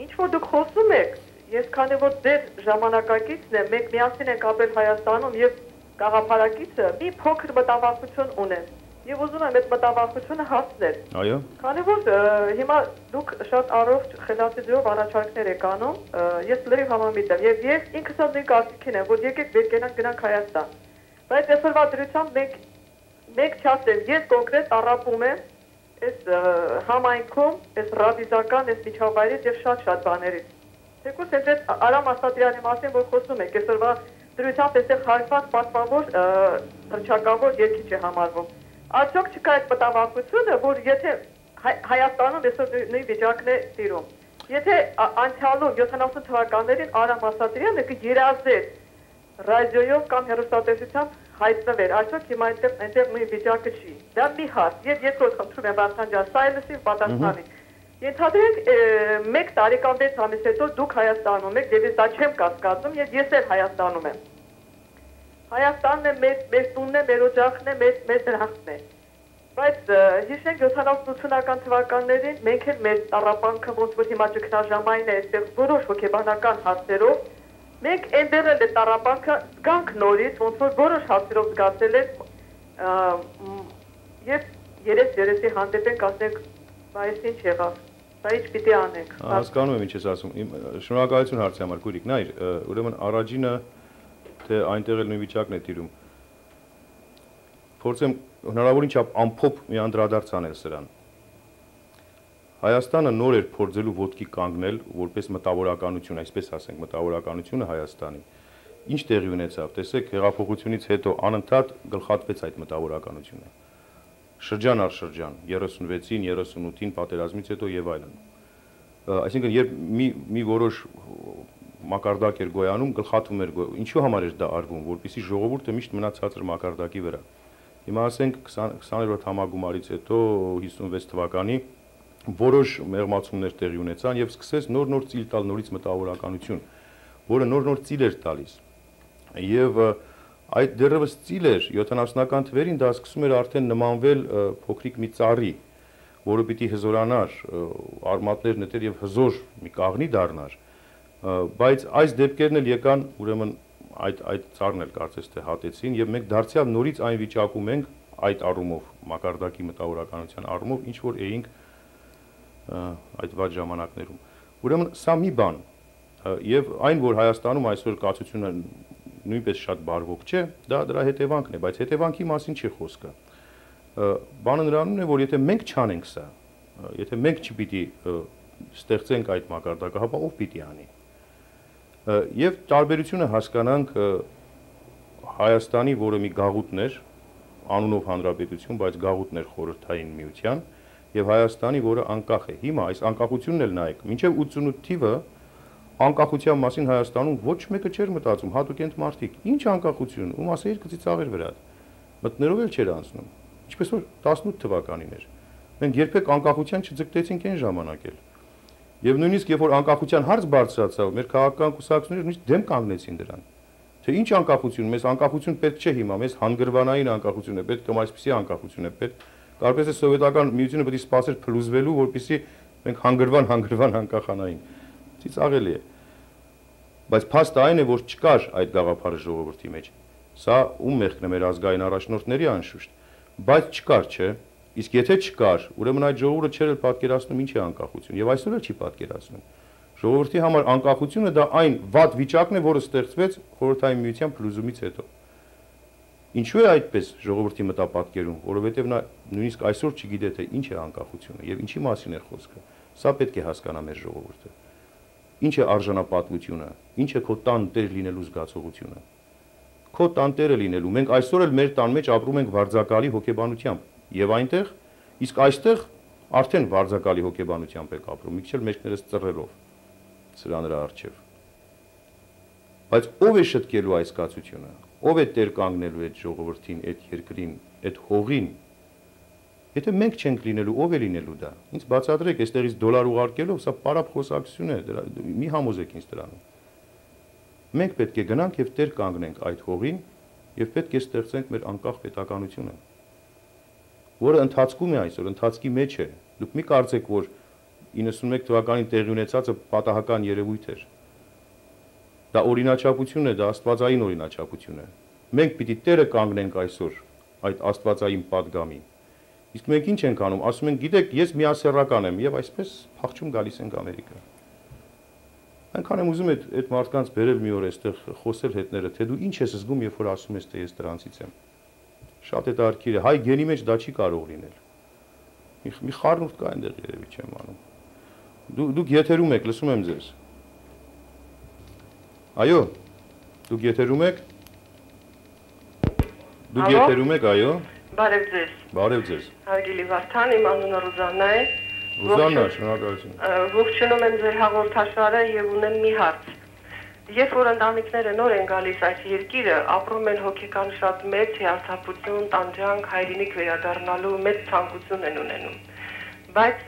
ինչ որ դուք խոսում եք, ես քանի որ ձեր ժամանակակիցն եմ, մենք միասին ենք ապրել Հայաստանում եւ գաղափարակիցը մի փոքր մտավախություն ունեն եւ ուզում եմ այդ մտավախությունը հասնել։ Այո։ Քանի որ հիմա դուք շատ առողջ խելացի ձեւով առաջարկներ եք անում, ես լրիվ համամիտ եմ եւ ես ինքս նույն կարծիքին եմ, որ եկեք վեր գնանք Հայաստան։ Բայց այսօրվա դրությամբ մենք չասեմ, ես կոնկրետ առապում եմ այս համայնքում, այս ռադիզական, այս միջավայրից եւ շատ բաներից։ Թեկուզ այդ Արամ Աստատրյանի մասին, որ խոսում եք, այսօրվա դրությամբ այստեղ հարված պատվավոր հռչակավոր երկիչ է համարվում։ Արդյոք չկա այդ մտավախությունը, որ եթե Հայաստանում այսօր նույն վիճակն է տիրում։ Եթե անցյալում 70 թվականներին Արամ Աստատրյանը կերազեր ռադիոյով կամ հեռուստատեսությամբ հայտնվեր, արդյոք հիմա այնտեղ նույն վիճակը չի։ Դա մի հարց։ Եվ երկրորդ խնդրում եմ Վարդան ջան, սա է լսի պատասխանի։ Ենթադրենք 1 տարի կամ 6 ամիս հետո դուք Հայաստանում եք, եւ ես դա չեմ կասկածում, եւ ես էլ Հայաստանում եմ։ Հայաստանն է մեր տունն է, մեր օջախն է, մեր դրախտն է։ Բայց հիշենք 70-80-ական թվականներին մենք էլ մեր տառապանքը ոնց որ հիմա ճգնաժամային է, այստեղ որոշ հոգեբանական հարցերով մենք այնտեղ էլ տառապանքը զգանք նորից, ոնց որ որոշ հարցերով զգացել ենք եւ երեսի հանդեպ ենք ասենք, բայց ինչ եղավ։ Դա ինչ պիտի անենք։ Հասկանում եմ ինչ ես ասում։ Շնորհակալություն հարցի համար, Քուրիկ, նայր, ուրեմն առաջինը թե այնտեղ էլ նույն վիճակն է տիրում։ Փորձեմ հնարավորին չափ ամփոփ մի անդրադարձ անել սրան։ Հայաստանը նոր էր փորձելու ոտքի կանգնել որպես մտավորականություն, այսպես ասենք, մտավորականությունը Հայաստանի։ Ինչ տեղի ունեցավ, տեսեք, հեղափոխությունից հետո անընդհատ գլխատվեց այդ մտավորականությունը։ Շրջան առ շրջան, 36-ին, 38-ին պատերազմից հետո եւ այլն։ Այսինքն երբ մի որոշ մակարդակ էր գոյանում, գլխատվում էր, ինչու համար էր դա արվում, որպեսզի ժողովուրդը միշտ մնա ցածր մակարդակի վրա։ Հիմա ասենք 20-րդ համագումարից հետո 56 թվականի որոշ մեղմացումներ տեղի ունեցան եւ սկսեց նոր ծիլ տալ նորից մտավորականություն, որը նոր ծիլ էր տալիս։ Եվ այդ դեռևս ծիլ էր 70-ական թվերին դա սկսում էր արդեն նմանվել փոքրիկ մի ծառի, որը պիտի հզորանար, արմատներ նետեր եւ հզոր մի կաղնի դառնար, բայց այս դեպքերն էլ եկան, ուրեմն այդ ծառն էլ կարծես թե հատեցին եւ մենք դարձյալ նորից այն վիճակում ենք այդ առումով մակարդակի մտավորականության առումով ինչ որ էինք այդ վատ ժամանակներում։ Ուրեմն սա մի բան եւ այն որ Հայաստանում այսօր կացությունը նույնպես շատ բարվոք չէ, դա դրա հետևանքն է, բայց հետևանքի մասին չի խոսքը։ Բանը նրանում է, որ եթե մենք չանենք սա, եթե մենք չպիտի ստեղծենք այդ մակարդակը, ապա ով պիտի անի։ Եվ տարբերությունը հասկանանք Հայաստանի, որը մի գաղութն էր, անունով հանրապետություն, բայց գաղութն էր խորհրդային միության, եւ Հայաստանի, որը անկախ է։ Հիմա այս անկախությունն էլ նայեք, մինչեւ 88 թիվը անկախության մասին Հայաստանում ոչ մեկը չէր մտածում, հատուկ են մարդիկ։ Ինչ անկախություն, ում ասեիր կծիծաղեր վրա։ Մտնելով էլ չէր անցնում։ Ինչպես որ 18 թվականին էր։ Մենք երբեք անկախության չձգտեցինք այն ժամանակ էլ։ Եվ նույնիսկ երբ որ անկախության հարց բարձրացավ, մեր քաղաքական կուսակցությունները նույնիսկ դեմ կանգնեցին դրան։ Թե ինչ անկախություն, մեզ անկախություն պետք չէ հիմա, մեզ հանգրվանային անկախություն է պետք, կամ այսպիսի անկախություն է պետք։ Կարծես է սովետական միությունը պետք է սպասեր փլուզվելու, որպեսզի մենք հանգրվան անկախանային։ Ծիծաղելի է։ Բայց փաստը այն է, որ չկար այդ գաղափարը ժողովրդի մեջ։ Սա ում մեղքն է, մեր ազգային առաջնորդների անշուշտ, բայց չկար, չէ։ Իսկ եթե չկար, ուրեմն այդ ժողովուրդը չէր պատկերացնում ինչ է անկախություն, եւ այսօր էլ չի պատկերացնում։ Ժողովրդի համար անկախությունը դա այն վատ վիճակն է, որը ստեղծվեց խորհրդային միության փլուզումից հետո։ Ինչու է այդպես ժողովրդի մտապատկերում, որովհետեւ նա նույնիսկ այսօր չգիտե թե ինչ է անկախությունը եւ ինչի մասին է խոսքը։ Սա պետք է հասկանա մեր ժողովուրդը։ Ինչ է արժանապատվությունը, ինչ է քո տան տեր լինելու զգացողությունը։ Քո տան տերը լինելու, մենք այսօր էլ մեր տան մեջ ապրում ենք վարձակալի հոգեբանությամբ եւ այնտեղ, իսկ այստեղ արդեն վարձակալի հոգեբանությամբ եք ապրում, մի քիչ էլ մեջներս ծռելով սրա նրա արժև։ Բայց ով է շտկելու այս կացությունը, ով է տեր կանգնելու այդ ժողովրդին, այդ երկրին, այդ հողին։ Եթե մենք չենք լինելու, ով է լինելու դա։ Ինձ բացատրեք, այստեղից դոլար ուղարկելով, սա պարապ խոսակցություն է, մի համոզեք ինձ դրանով։ Մենք պետք է գնանք եւ տեր կանգնենք այդ հողին եւ պետք է ստեղծենք մեր անկախ պետականությունը, որը ընթացքում է այսօր, ընթացքի մեջ է։ Դուք մի կարծեք, որ 91 թվականին տեղի ունեցածը պատահական երևույթ էր։ Դա օրինաչափություն է, դա աստվածային օրինաչափություն է։ Մենք պիտի տերը կանգնենք այսօր այդ աստվածային падգամին։ Իսկ մենք ինչ ենք անում, ասում ենք, գիտեք, ես միասեռական եմ եւ այսպես փախչում գալիս ենք Ամերիկա։ Այնքան եմ ուզում այդ մարդկանց բերել մի օր այստեղ խոսել հետները, թե դու ինչ ես զգում, երբ որ ասում ես, թե ես դրանցից եմ։ Շատ է դարքիր է, հայ գենի մեջ դա չի կարող լինել։ Մի խառնուրդ կա այնտեղ երևի չեմ անում։ Դուք եթերում եք, լսում եմ ձեզ։ Այո, դուք եթերում եք։ Դուք եթերում եք, այո։ Բարև ձեզ։ Բարև ձեզ։ Հարգելի Վարդան, իմ անունը Ռուզաննա է։ Ռուզաննա, շնորհակալություն։ Ողջունում եմ ձեր հաղորդաշարը եւ ունեմ մի հարց։ Երբ որ ընտանիքները նոր են գալիս այս երկիրը, ապրում են հոգեկան շատ մեծ հիասթափություն, տանջանք, հայրենիք վերադառնալու մեծ ցանկություն են ունենում։ Բայց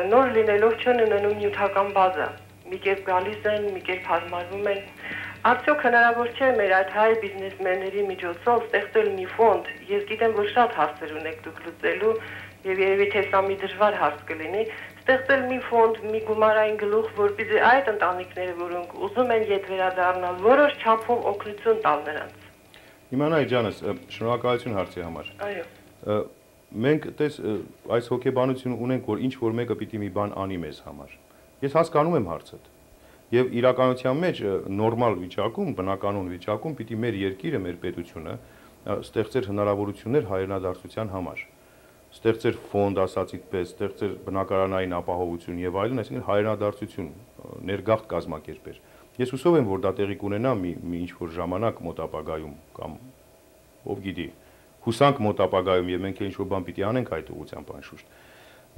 նոր լինելով չեն ունենում նյութական բազա։ Մի կերպ գալիս են, մի կերպ հարմարվում են։ Արդյոք հնարավոր չէ մեր այդ հայ բիզնեսմենների միջոցով ստեղծել մի ֆոնդ։ Ես գիտեմ, որ շատ հարցեր ունեք դուք լուծելու եւ երևի թե սա մի դժվար հարց կլինի, ստեղծել մի ֆոնդ, մի գումարային գլուխ, որպեսզի այդ ընտանիքները, որոնք ուզում են ետ վերադառնալ, որոշ չափով օգնություն տալ նրանց։ Իմանայի ջանս, շնորհակալություն հարցի համար։ Այո։ Մենք այս հոգեբանությունը ունենք, որ ինչ որ մեկը պիտի մի բան անի մեզ համար։ Ես հասկանում եմ հարցդ։ Եվ իրականության մեջ նորմալ վիճակում, բնականon վիճակում պիտի մեր երկիրը, մեր պետությունը ստեղծեր հնարավորություններ հայրենադարձության համար։ Ստեղծեր ֆոնդ, ասացիք պես, ստեղծեր բնակարանային ապահովություն եւ այլն, այսինքն հայրենադարձություն, ներգաղթ կազմակերպեր։ Ես հուսով եմ, որ դա տեղի կունենա մի ինչ որ ժամանակ մոտ ապագայում կամ ով գիտի, հուսանք մոտ ապագայում եւ մենք ինչ որ բան պիտի անենք այդ ուղղությամբ անշուշտ։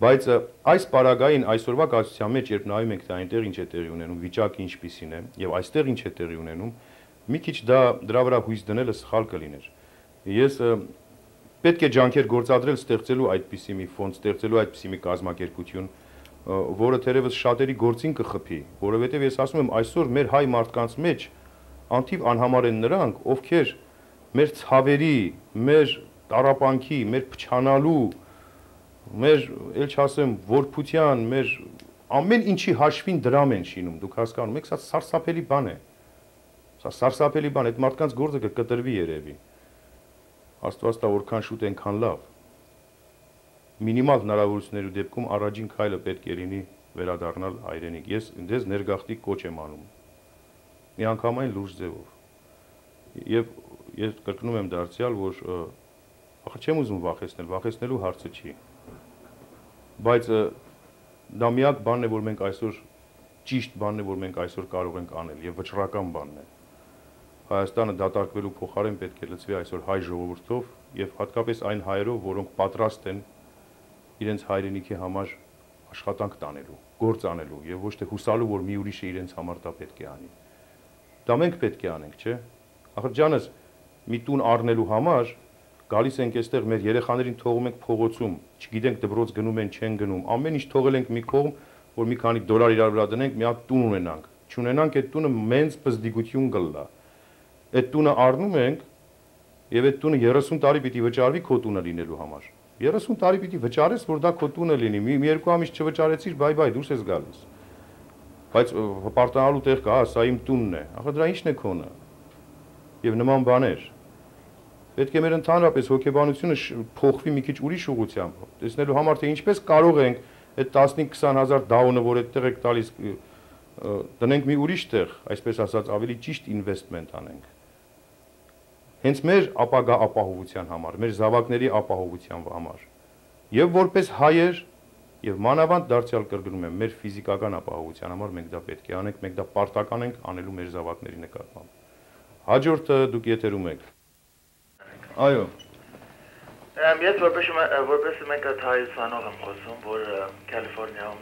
Բայց այս պարագային այսօրվա կացության մեջ, երբ նայում ենք թե այնտեղ ինչ է տեղի ունենում, վիճակը ինչպիսին է եւ այստեղ ինչ է տեղի ունենում, մի քիչ դրա վրա հույս դնելը սխալ կլիներ։ Ես պետք է ջանքեր գործադրել ստեղծելու այդպիսի մի ֆոնդ, ստեղծելու այդպիսի մի կազմակերպություն, որը թերևս շատերի գործին կխփի, որովհետեւ ես ասում եմ, այսօր մեր հայ մարդկանց մեջ անթիվ անհամար են նրանք, ովքեր մեր ցավերի, մեր տառապանքի, մեր փչանալու մեր էլ չասեմ որփության, մեր ամեն ինչի հաշվին դրամ են շինում, դուք հասկանում եք, սա սարսափելի բան է։ Սա սարսափելի բան է, այդ մարդկանց գործը կկտրվի երևի։ Աստված տա որքան շուտ այնքան լավ։ Մինիմալ հնարավորությունների դեպքում առաջին քայլը պետք է լինի վերադառնալ հայրենիք։ Ես դες ներգաղթի կոչ եմ անում։ Միանգամայն լուրջ ձևով։ Եվ ես կրկնում եմ դարձյալ, որ ախր չեմ ուզում վախեցնելու հարցը չի։ Բայց դա միակ բանն է, որ մենք այսօր ճիշտ բանն է, որ մենք այսօր կարող ենք անել եւ վճռական բանն է։ Հայաստանը դատարկվելու փոխարեն պետք է լծվի այսօր հայ ժողովրդով եւ հատկապես այն հայերով, որոնք պատրաստ են իրենց հայրենիքի համար աշխատանք տանելու, գործ անելու եւ ոչ թե հուսալու, որ մի ուրիշը իրենց համար դա պետք է անի։ Դա մենք պետք է անենք, չէ՞։ Ախր ջանս, մի տուն առնելու համար գալիս ենք այստեղ մեր երեխաներին թողում ենք փողոցում, չգիտենք դպրոց գնում են, չեն գնում, ամեն ինչ թողել ենք մի կողմ, որ մի քանի դոլար իրար վրա դնենք, մի հատ տուն ունենանք։ Չունենանք այդ տունը մենց բզդիգություն գլլա։ Այդ տունը առնում ենք եւ այդ տունը 30 տարի պիտի վճարվի քո տունը լինելու համար։ 30 տարի պիտի վճարես, որ դա քո տունը լինի։ Մի երկու ամիս չվճարեցիր, բայ, դուրս ես գալիս։ Բայց հպարտանալու տեղ կա, սա իմ տունն է։ Ախր դրա ի՞նչն է քոնը։ Եվ նման բաներ։ Պետք է մեր ընդհանրապես հոգեբանությունը փոխվի մի քիչ ուրիշ ուղղությամբ, տեսնելու համար թե ինչպես կարող ենք այդ 15-20 հազար դաունը, որ այդտեղ եք տալիս, դնենք մի ուրիշ տեղ, այսպես ասած, ավելի ճիշտ ինվեստմենտ անենք։ Հենց մեր ապագա ապահովության համար, մեր զավակների ապահովության համար, եւ որպես հայեր, եւ մանավանդ դարձյալ կրկնում եմ, մեր ֆիզիկական ապահովության համար մենք դա պետք է անենք, մենք դա պարտական ենք անելու մեր զավակների նկատմամբ։ Հաջորդը դուք եթերում եք։ Այո։ Ես որպես մենք այդ հայցանող եմ խոսում, որ Կալիֆոռնիայում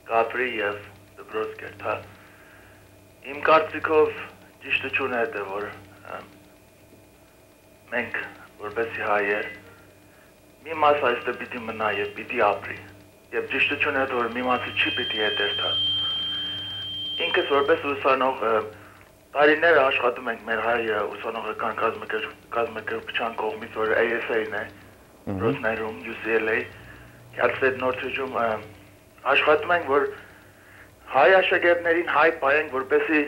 կապրի եւ դպրոց կերտա։ Իմ կարծիքով ճիշտությունը է, որ մենք որպես հայեր մի մաս այստեղ պիտի մնա եւ պիտի ապրի։ Եվ ճիշտությունը է, որ մի մասը չի պիտի հետերթա։ Ինքս որպես ուսանող տարիները աշխատում ենք մեր հայ ուսանողական կազմակերպության կողմից, որ ASA-ն է, Ռոսներում, UCLA, Յալսեդ Նորթեջում աշխատում ենք, որ հայ աշակերտներին հայ պայենք, որպեսզի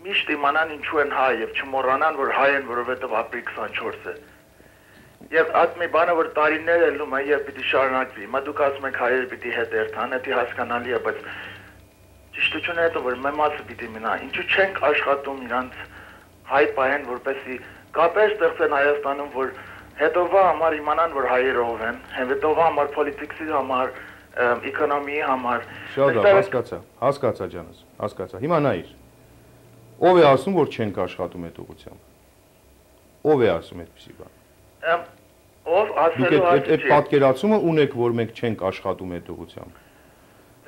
միշտ իմանան ինչու են հայ եւ չմոռանան, որ հայ են, որովհետեւ ապրիլ 24 է։ Եվ այդ մի բանը, որ տարիներ ելնում է եւ պիտի շարունակվի։ Հիմա դուք ասում եք հայերը պիտի հետերթան, դա հասկանալի է, բայց ճիշտությունը է, որ մեր մասը պիտի մնա։ Ինչու չենք աշխատում իրանց հայ պայեն, որպեսզի կապեր ստեղծեն Հայաստանում, որ հետովա համար իմանան, որ հայերը ով են, հետովա համար պոլիտիկսի համար, էկոնոմիի համար։ Շատ լավ, հասկացա ջանս, հասկացա։ Հիմա նայիր։ Ով է ասում, որ չենք աշխատում այդ ուղղությամբ։ Ով է ասում այդպիսի բան։ Ով ասելու հարցը։ Այդ պատկերացումը ունեք, որ մենք չենք աշխատում այդ ուղղությամբ։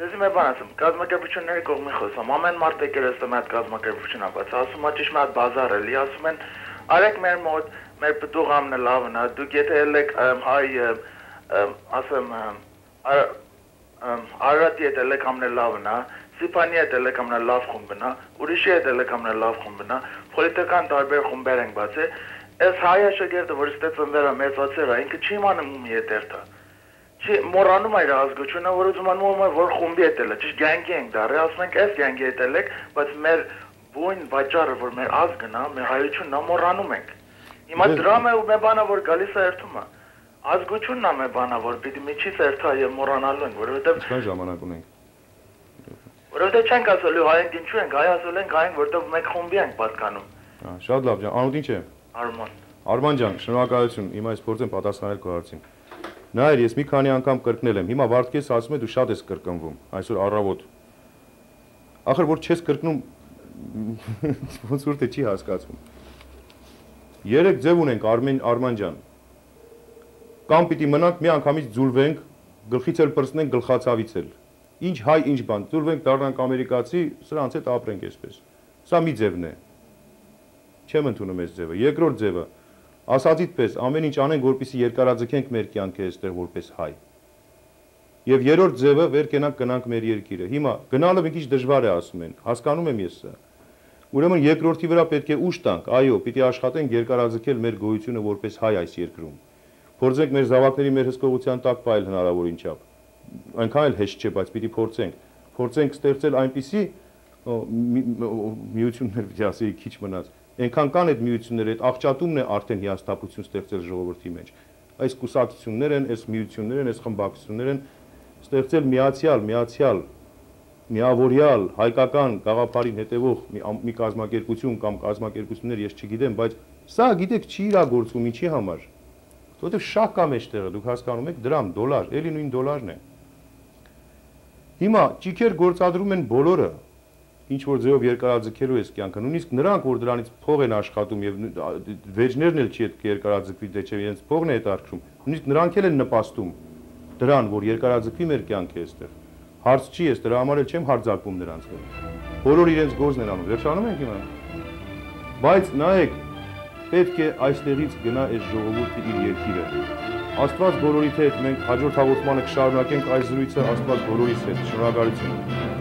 Ես իմ բան ասում, կազմակերպությունների կողմի խոսում, ամեն մարդ եկել է ստում այդ կազմակերպությունը, բայց ասում է ճիշտ մի հատ բազար էլի, ասում են, արեք մեր մոտ, մեր պտուղամն է լավն է, դուք եթե ելեք հայ, ասեմ, Արարատի հետ ելեք ամն է լավն է, Սիփանի հետ ելեք ամն է լավ խումբն է, ուրիշի հետ ելեք ամն է լավ խումբն է, պոլիտիկան տարբեր խումբեր ենք բացի, այս հայ աշակերտը, որ ստե ծնվել է մեծացել է, ինքը չի իմանում ում հետերթա։ Չի մոռանում այդ ազգությունը, որ ուզում անում է, որ խումբի հետ էլ է, ճիշտ գանգի ենք դարի, ասում ենք այս գանգի հետ ելեք, բայց մեր բույն վաճառը, որ մեր ազգն է, մեր հայությունն է, մոռանում ենք։ Հիմա դրամը ու մեր բանը, որ գալիս է երթում է, ազգությունն է մեր բանը, որ պիտի միջից երթա եւ մոռանալու ենք, որովհետեւ Ինչքան ժամանակ ունենք։ Որովհետեւ չենք ասելու հայենք ինչու ենք, հայ ասել ենք հայենք, որովհետեւ մենք խումբի ենք պատկանում։ Շատ լավ ջան, անուտ ինչ է։ Արման։ Արման ջան, շնորհակալություն, հիմա ես փորձեմ պատասխանել քո հարցին։ Նայր, ես մի քանի անգամ կրկնել եմ։ Հիմա Վարդգես ասում է դու շատ ես կրկնվում, այսօր առավոտ։ Ախր որ չես կրկնում, ոնց որ թե չի հասկացվում։ Երեք ձև ունենք Արման ջան։ Կամ պիտի մնանք մի անգամից ձուլվենք, գլխից էլ պրծնենք, գլխացավից էլ։ Ինչ հայ, ինչ բան, ձուլվենք, դառնանք ամերիկացի, սրանց հետ ապրենք այսպես։ Սա մի ձևն է։ Չեմ ընդունում այս ձևը։ Երկրորդ ձևը ասածիդ պես ամեն ինչ անենք, որպեսզի երկարաձգենք մեր կյանքը այստեղ որպես հայ։ Եվ երրորդ ձևը վեր կենանք գնանք մեր երկիրը։ Հիմա գնալը մի քիչ դժվար է ասում են, հասկանում եմ ես սա։ Ուրեմն երկրորդի վրա պետք է ուշ տանք, այո, պիտի աշխատենք երկարաձգել մեր գոյությունը որպես հայ այս երկրում։ Փորձենք մեր զավակների մեր հսկողության տակ պայել հնարավորին չափ։ Այնքան էլ հեշտ չէ, բայց պիտի փորձենք։ Փորձենք ստեղծել այնպիսի միություններ, պիտի ասեի, քիչ մնաց։ Այնքան կան այդ միությունները, այդ աղճատումն է արդեն հիասթափություն ստեղծել ժողովրդի մեջ։ Այս կուսակցություններ են, այս միություններ են, այս խմբակցություններ են ստեղծել միացյալ, միավորյալ, հայկական գաղափարին հետևող մի կազմակերպություն կամ կազմակերպություններ, ես չգիտեմ, բայց սա գիտեք չի իրագործվում ինչի համար։ Որովհետև շահ կա մեջտեղը, դուք հասկանում եք, դրամ, դոլար, էլի նույն դոլարն է։ Հիմա ճիքեր գործադրում են բոլորը, ինչ որ ձևով երկարաձգելու է կյանքը, նույնիսկ նրանք, որ դրանից փող են աշխատում եւ վեճներն էլ չի այդ երկարաձգվի, դե չէ, իրենց փողն է հետարքրում, նույնիսկ նրանք էլ են նպաստում դրան, որ երկարաձգվի մեր կյանքը այստեղ։ Հարց չի, ես դրա համար էլ չեմ հարձակվում նրանց վրա։ Բոլոր իրենց գործն են անում, վերջանում ենք հիմա։ Բայց նայեք, պետք է այստեղից գնա այս ժողովուրդը իր երկիրը։ Աստված բոլորիդ հետ, մենք հաջորդ հաղորդմանը կշարունակենք այս զրույցը Աստված բոլորիս հետ։ Շնորհակալություն։